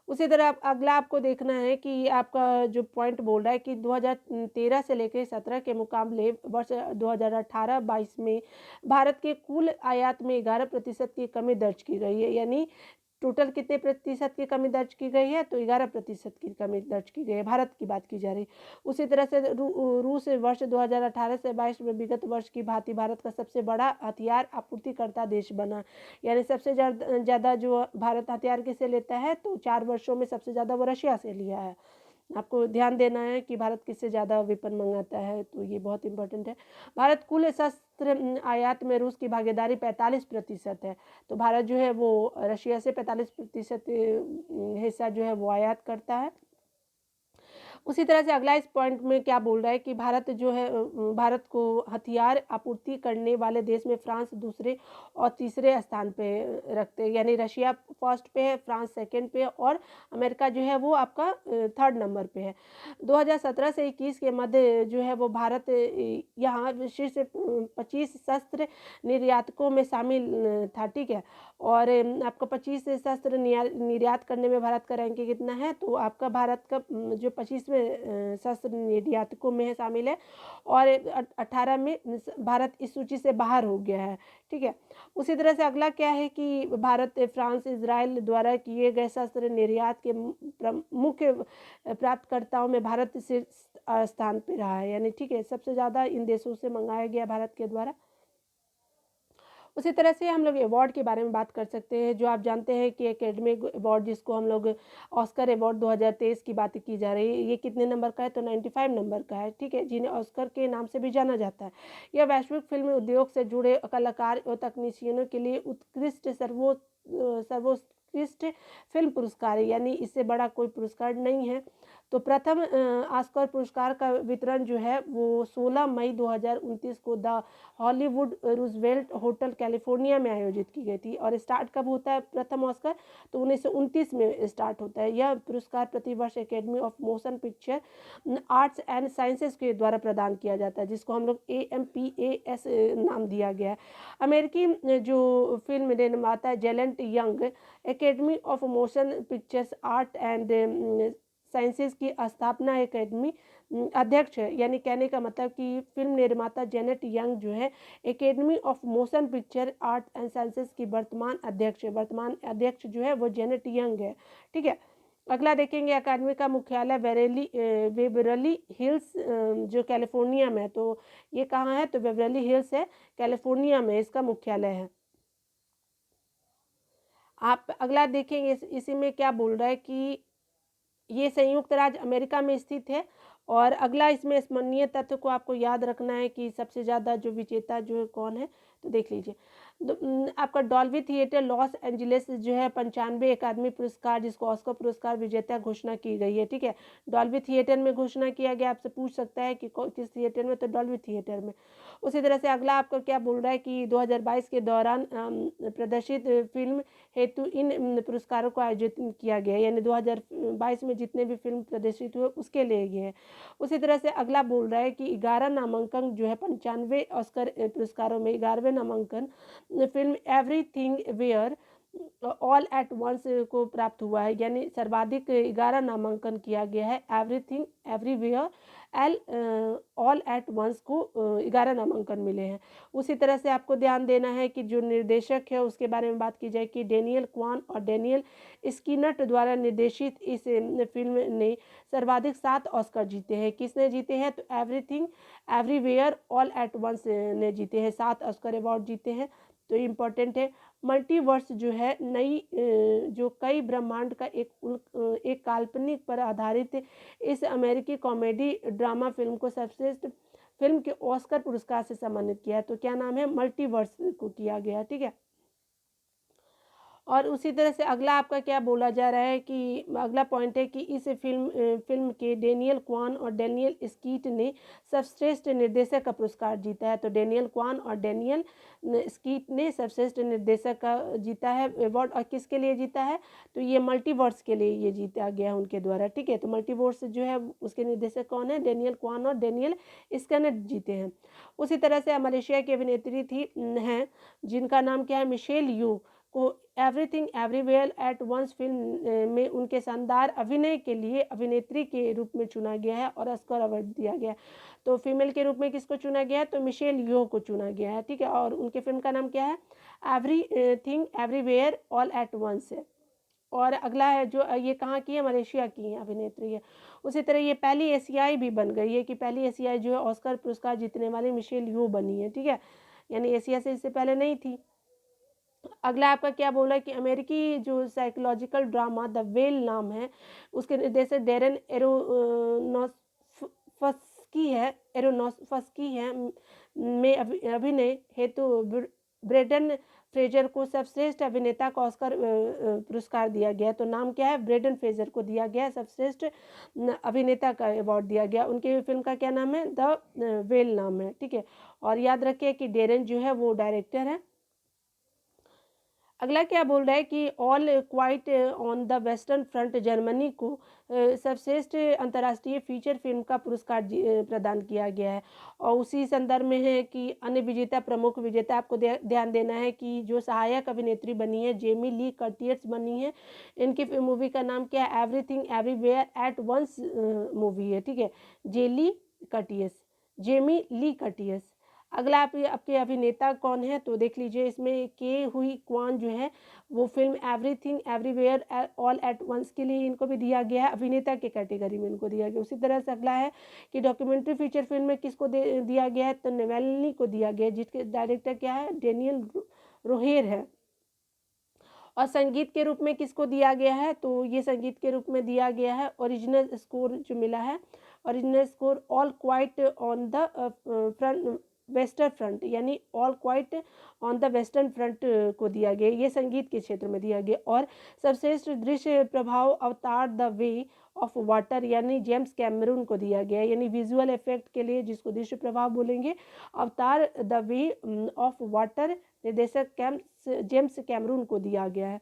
उसी तरह अगला आपको देखना है कि आपका जो पॉइंट बोल रहा है कि 2013 से लेकर 17 के मुकाबले वर्ष 2018-22 में भारत के कुल आयात में 11% की कमी दर्ज की गई है, यानी टोटल कितने प्रतिशत की कमी दर्ज की गई है, तो 11% की कमी दर्ज की गई है, भारत की बात की जा रही है। उसी तरह से रूस वर्ष 2018 से 22 में विगत वर्ष की भांति भारत का सबसे बड़ा हथियार आपूर्तिकर्ता देश बना, यानी सबसे ज़्यादा जो भारत हथियार किससे लेता है, तो 4 वर्षों में सबसे ज़्यादा वो रशिया से लिया है। आपको ध्यान देना है कि भारत किससे ज़्यादा वेपन मंगाता है, तो ये बहुत इंपॉर्टेंट है। भारत कुल शस्त्र आयात में रूस की भागीदारी 45% है, तो भारत जो है वो रशिया से 45% हिस्सा जो है वो आयात करता है। उसी तरह से अगला इस पॉइंट में क्या बोल रहा है कि भारत जो है भारत को हथियार आपूर्ति करने वाले देश में फ्रांस दूसरे और तीसरे स्थान पे रखते हैं, यानी रशिया फर्स्ट पे है, फ्रांस सेकंड पे है और अमेरिका जो है वो आपका थर्ड नंबर पे है। 2017 से 21 के मध्य जो है वो भारत यहाँ शीर्ष 25 शस्त्र निर्यातकों में शामिल था, ठीक है। और आपका 25 शस्त्र निर्यात करने में भारत का रैंकिंग कितना है, तो आपका भारत का जो 25वें शस्त्र निर्यातकों में शामिल है और 18 में भारत इस सूची से बाहर हो गया है, ठीक है। उसी तरह से अगला क्या है कि भारत फ्रांस इजराइल द्वारा किए गए शस्त्र निर्यात के मुख्य प्राप्तकर्ताओं में भारत शीर्ष स्थान पर रहा है, यानी ठीक है, सबसे ज़्यादा इन देशों से मंगाया गया भारत के द्वारा। उसी तरह से हम लोग अवार्ड के बारे में बात कर सकते हैं। जो आप जानते हैं कि एकेडमिक अवार्ड, जिसको हम लोग ऑस्कर अवार्ड 2023 की बात की जा रही है, ये कितने नंबर का है, तो 95 नंबर का है, ठीक है, जिन्हें ऑस्कर के नाम से भी जाना जाता है। यह वैश्विक फिल्म उद्योग से जुड़े कलाकार और तकनीशियनों के लिए उत्कृष्ट सर्वोत्कृष्ट फिल्म पुरस्कार है, यानी इससे बड़ा कोई पुरस्कार नहीं है। तो प्रथम ऑस्कर पुरस्कार का वितरण जो है वो 16 मई 2029 को the Hollywood Roosevelt hotel California में आयोजित की गई थी। और स्टार्ट कब होता है प्रथम ऑस्कर, तो 1929 में स्टार्ट होता है। यह पुरस्कार प्रतिवर्ष academy of motion picture arts and sciences के द्वारा प्रदान किया जाता है, जिसको हम लोग AMPAS नाम दिया गया है। अमेरिकी जो फिल्म निर्माता है जेलेंट यंग academy of motion pictures art and sciences की स्थापना एकेडमी अध्यक्ष है, यानी कहने का मतलब कि फिल्म निर्माता जेनेट यंग जो है academy of motion picture art and sciences की वर्तमान अध्यक्ष जो है वो जेनेट यंग है, ठीक है। अगला देखेंगे अकादमी का मुख्यालय वेबरली हिल्स जो कैलिफोर्निया में है, तो ये कहाँ है, तो वेबरली हिल्स है, कैलिफोर्निया में इसका मुख्यालय है। आप अगला देखेंगे इसी में क्या बोल रहा है कि ये संयुक्त राज्य अमेरिका में स्थित है। और अगला इसमें स्मरणीय तथ्य को आपको याद रखना है कि सबसे ज़्यादा जो विजेता जो है कौन है, तो देख लीजिए। आपका डॉल्बी थिएटर लॉस एंजलिस जो है 95 अकादमी पुरस्कार, जिसको ऑस्कर पुरस्कार विजेता घोषणा की गई है, ठीक है। डॉल्बी थिएटर में घोषणा किया गया, आपसे पूछ सकता है कि किस थिएटर में, तो डॉल्बी थिएटर में। उसी तरह से अगला आपका क्या बोल रहा है कि 2022 के दौरान प्रदर्शित फिल्म हेतु इन पुरस्कारों को आयोजित किया गया, यानी 2022 में जितने भी फिल्म प्रदर्शित हुए उसके लिए गए हैं। उसी तरह से अगला बोल रहा है कि 11 नामांकन जो है 95 ऑस्कर पुरस्कारों में 11वें नामांकन film everything where all at once को प्राप्त हुआ है, यानी सर्वाधिक 11 नामांकन किया गया है। Everything everywhere all at once को 11 नामांकन मिले हैं। उसी तरह से आपको ध्यान देना है कि जो निर्देशक है उसके बारे में बात की जाए कि डेनियल क्वान और डेनियल स्किनट द्वारा निर्देशित इस फिल्म ने सर्वाधिक 7 ऑस्कर जीते हैं। किसने जीते हैं, तो everything everywhere all at once ने जीते हैं, 7 ऑस्कर अवार्ड जीते हैं। तो इम्पॉर्टेंट है। मल्टीवर्स जो है नई जो कई ब्रह्मांड का एक काल्पनिक पर आधारित इस अमेरिकी कॉमेडी ड्रामा फिल्म को सर्वश्रेष्ठ फिल्म के ऑस्कर पुरस्कार से सम्मानित किया है। तो क्या नाम है, मल्टीवर्स को किया गया, ठीक है। और उसी तरह से अगला आपका क्या बोला जा रहा है कि अगला पॉइंट है कि इस फिल्म के डेनियल क्वान और डेनियल स्कीट ने सर्वश्रेष्ठ निर्देशक का पुरस्कार जीता है। तो डेनियल क्वान और डेनियल स्कीट ने सर्वश्रेष्ठ निर्देशक का जीता है अवार्ड। और किसके लिए जीता है, तो ये मल्टीवर्स के लिए ये जीता गया उनके द्वारा, ठीक है। तो मल्टीवर्स जो है उसके निर्देशक कौन है, डेनियल क्वान और डेनियल स्कनेट जीते हैं। उसी तरह से मलेशिया की अभिनेत्री थी हैं जिनका नाम क्या है, मिशेल यू को everything everywhere at once film में उनके शानदार अभिनय के लिए अभिनेत्री के रूप में चुना गया है और ऑस्कर अवार्ड दिया गया है। तो फीमेल के रूप में किसको चुना गया है, तो मिशेल यो को चुना गया है, ठीक है। और उनके फिल्म का नाम क्या है, everything everywhere all at once है। और अगला है जो ये कहाँ की है, मलेशिया की है अभिनेत्री है। उसी तरह ये पहली एशियाई भी बन गई है कि पहली एशियाई जो है ऑस्कर पुरस्कार जीतने वाली मिशेल यो बनी है, ठीक है। यानी एशिया से इससे पहले नहीं थी। अगला आपका क्या बोला है कि अमेरिकी जो साइकोलॉजिकल ड्रामा द वेल नाम है उसके निर्देशक डेरन एरोनोफ्स्की है में अभिनय हेतु ब्रेडन फ्रेजर को सर्वश्रेष्ठ अभिनेता का ऑस्कर पुरस्कार दिया गया। तो नाम क्या है, ब्रेडन फ्रेजर को दिया गया सर्वश्रेष्ठ अभिनेता का अवार्ड दिया गया। उनके फिल्म का क्या नाम है, द वेल नाम है, ठीक है। और याद रखिए कि डेरन जो है वो डायरेक्टर है। अगला क्या बोल रहा है कि all quiet on the western front Germany को सर्वश्रेष्ठ अंतर्राष्ट्रीय फीचर फिल्म का पुरस्कार प्रदान किया गया है। और उसी संदर्भ में है कि अन्य विजेता प्रमुख विजेता आपको ध्यान देना है कि जो सहायक अभिनेत्री बनी है जेमी ली कर्टियस बनी है। इनकी मूवी का नाम क्या है, everything everywhere at once movie है, ठीक है। Jelly Curtis, Jamie Lee Curtis. अगला आपके अभिनेता कौन है, तो देख लीजिए इसमें के हुई क्वान जो है वो film everything everywhere all at once के लिए इनको भी दिया गया है, अभिनेता के कैटेगरी में इनको दिया गया। उसी तरह से अगला है कि डॉक्यूमेंट्री फीचर फिल्म में किसको दिया गया है, तो नेवेल्नी को दिया गया है जिसके डायरेक्टर क्या है, डेनियल रोहेर है। और संगीत के रूप में किसको दिया गया है, तो ये संगीत के रूप में दिया गया है ओरिजिनल स्कोर जो मिला है, original score all quiet on the front western front, यानी all quiet on the western front को दिया गया, ये संगीत के क्षेत्र में दिया गया। और सर्वश्रेष्ठ दृश्य प्रभाव अवतार द वे ऑफ वाटर यानी जेम्स कैमरून को दिया गया, यानी विजुअल इफेक्ट के लिए जिसको दृश्य प्रभाव बोलेंगे, अवतार द वे ऑफ वाटर निर्देशक जेम्स कैमरून को दिया गया है।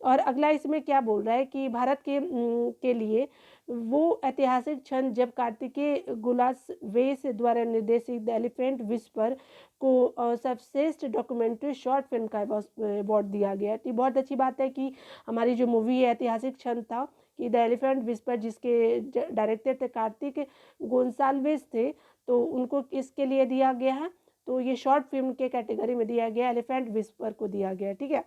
और अगला इसमें क्या बोल रहा है कि भारत के लिए वो ऐतिहासिक क्षण जब कार्तिकेय गुलासवेस द्वारा निर्देशित द एलिफेंट विस्पर को सर्वश्रेष्ठ डॉक्यूमेंट्री शॉर्ट फिल्म का अवार्ड दिया गया। तो बहुत अच्छी बात है कि हमारी जो मूवी है ऐतिहासिक क्षण था कि द एलिफेंट विस्पर जिसके डायरेक्टर थे कार्तिक गोंसाल्विस थे, तो उनको इसके लिए दिया गया है। तो ये शॉर्ट फिल्म के कैटेगरी में दिया गया, एलिफेंट विस्पर को दिया गया, ठीक है।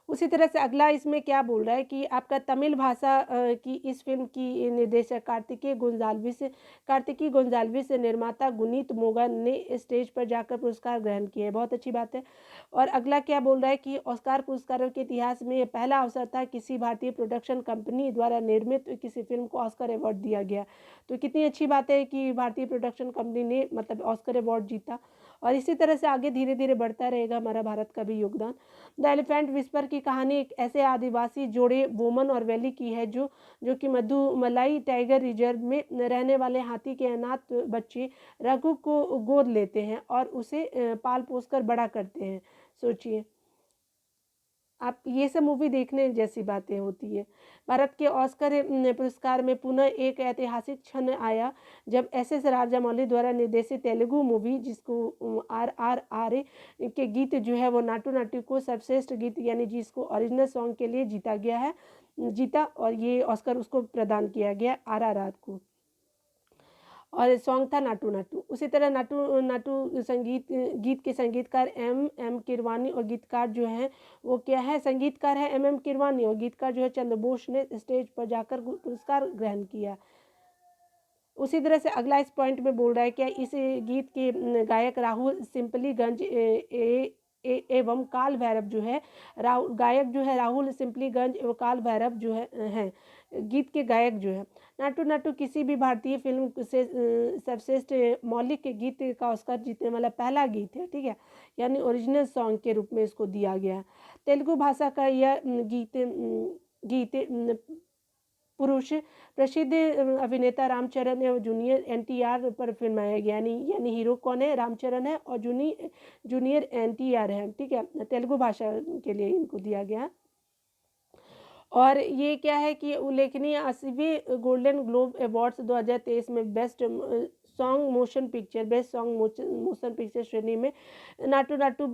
उसी तरह से अगला इसमें क्या बोल रहा है कि आपका तमिल भाषा की इस फिल्म की निर्देशक कार्तिकी गोंजाल्विस निर्माता गुनीत मोगन ने स्टेज पर जाकर पुरस्कार ग्रहण किए, बहुत अच्छी बात है। और अगला क्या बोल रहा है कि ऑस्कार पुरस्कारों के इतिहास में यह पहला अवसर था किसी भारतीय प्रोडक्शन कंपनी द्वारा निर्मित किसी फिल्म को ऑस्कर अवार्ड दिया गया। तो कितनी अच्छी बात है कि भारतीय प्रोडक्शन कंपनी ने मतलब ऑस्कर अवार्ड जीता। और इसी तरह से आगे धीरे धीरे बढ़ता रहेगा हमारा भारत का भी योगदान। द एलिफेंट विस्पर की कहानी एक ऐसे आदिवासी जोड़े बोमन और वैली की है जो कि मधुमलाई टाइगर रिजर्व में रहने वाले हाथी के अनाथ बच्चे रघु को गोद लेते हैं और उसे पाल पोस कर बड़ा करते हैं। सोचिए आप, ये सब मूवी देखने जैसी बातें होती है। भारत के ऑस्कर पुरस्कार में पुनः एक ऐतिहासिक क्षण आया जब एस राजामौली द्वारा निर्देशित तेलुगु मूवी जिसको RRR के गीत जो है वो नाटू नाटू को सर्वश्रेष्ठ गीत यानी जिसको ओरिजिनल सॉन्ग के लिए जीता और ये ऑस्कर उसको प्रदान किया गया RRR को, और सॉन्ग था नाटू नाटू। उसी तरह नाटू नाटू गीत के संगीतकार M किरवानी और गीतकार जो हैं वो क्या है, संगीतकार है M किरवानी और गीतकार जो है चंद्रबोस ने स्टेज पर जाकर पुरस्कार ग्रहण किया। उसी तरह से अगला इस पॉइंट में बोल रहा है क्या इस गीत के गायक राहुल सिंपलीगंज एवं काल भैरव जो है, गायक जो है राहुल सिंपलीगंज एवं काल भैरव जो है हैं गीत के गायक जो है। नाटू नाटू किसी भी भारतीय फिल्म से सर्वश्रेष्ठ मौलिक के गीत का ऑस्कर जीतने वाला पहला गीत है, ठीक है, यानी ओरिजिनल सॉन्ग के रूप में इसको दिया गया है। तेलुगु भाषा का यह गीत पुरुष प्रसिद्ध अभिनेता रामचरण एवं जूनियर एनटीआर पर फिल्माया गया, यानी हीरो कौन है, रामचरण है और जूनियर एनटीआर है, ठीक है, तेलुगु भाषा के लिए इनको दिया गया। और ये क्या है कि उल्लेखनीय 80वें गोल्डन ग्लोब अवार्ड्स 2023 में बेस्ट सॉन्ग मोशन पिक्चर श्रेणी में नाटू नाटू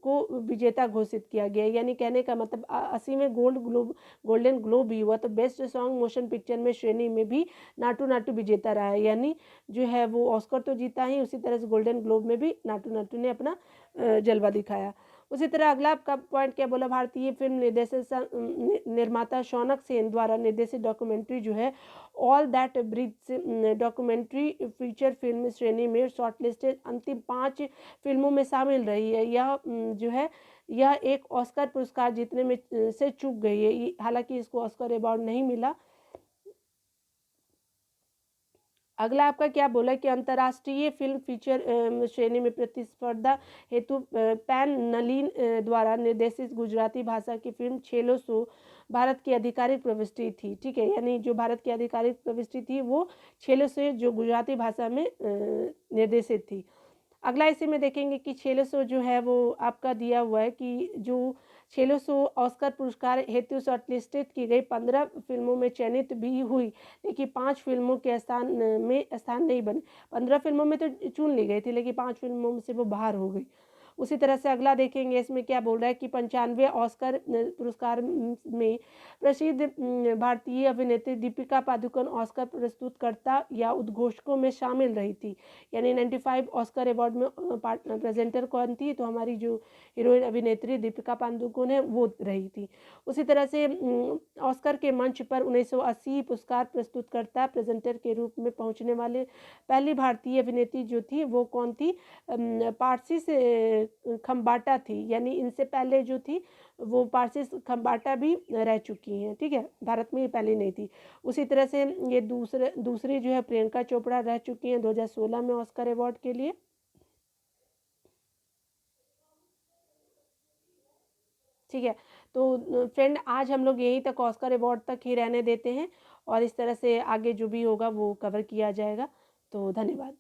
को विजेता घोषित किया गया। यानी कहने का मतलब 80वें गोल्डन ग्लोब भी हुआ तो बेस्ट सॉन्ग मोशन पिक्चर में श्रेणी में भी नाटू नाटू विजेता रहा है। यानी जो है वो ऑस्कर तो जीता ही, उसी तरह से गोल्डन ग्लोब में भी नाटू नाटू ने अपना जलवा दिखाया। उसी तरह अगला आपका पॉइंट क्या बोला, भारतीय फिल्म निर्माता शौनक सेन द्वारा निर्देशित डॉक्यूमेंट्री जो है all that breathes documentary feature film श्रेणी में शॉर्टलिस्टेड अंतिम 5 फिल्मों में शामिल रही है। यह जो है यह एक ऑस्कर पुरस्कार जीतने में से चूक गई है, हालांकि इसको ऑस्कर अवार्ड नहीं मिला। अगला आपका क्या बोला कि अंतर्राष्ट्रीय फिल्म फीचर श्रेणी में प्रतिस्पर्धा हेतु पैन नलीन द्वारा निर्देशित गुजराती भाषा की फिल्म छेलो सो भारत की आधिकारिक प्रविष्टि थी, ठीक है, यानी जो भारत की आधिकारिक प्रविष्टि थी वो छेलो से जो गुजराती भाषा में निर्देशित थी। अगला इसी में देखेंगे कि छेलो सो जो है वो आपका दिया हुआ है कि जो छेलो सो ऑस्कर पुरस्कार हेतु शॉर्टलिस्टेड की गई 15 फिल्मों में चयनित भी हुई, लेकिन 5 फिल्मों के स्थान नहीं बने। 15 फिल्मों में तो चुन ली गई थी, लेकिन 5 फिल्मों से वो बाहर हो गई। उसी तरह से अगला देखेंगे इसमें क्या बोल रहा है कि 95 ऑस्कर पुरस्कार में प्रसिद्ध भारतीय अभिनेत्री दीपिका पादुकोण ऑस्कर प्रस्तुतकर्ता या उद्घोषकों में शामिल रही थी। यानी 95 ऑस्कर अवार्ड में प्रेजेंटर कौन थी, तो हमारी जो हीरोइन अभिनेत्री दीपिका पादुकोण है वो रही थी। उसी तरह से ऑस्कर के मंच पर 1980 पुरस्कार प्रस्तुतकर्ता प्रेजेंटर के रूप में पहुंचने वाले पहली भारतीय अभिनेत्री जो थी वो कौन थी, पारसी से खम्बाटा थी। यानी इनसे पहले जो थी वो पारसी खम्बाटा भी रह चुकी हैं, ठीक है, भारत में ये पहले नहीं थी। उसी तरह से ये दूसरी जो है प्रियंका चोपड़ा रह चुकी हैं 2016 में ऑस्कर अवार्ड के लिए। ठीक है, तो फ्रेंड आज हम लोग यहीं तक ऑस्कर अवार्ड तक ही रहने देते हैं और इस तरह से आगे जो भी होगा वो कवर किया जाएगा। तो धन्यवाद।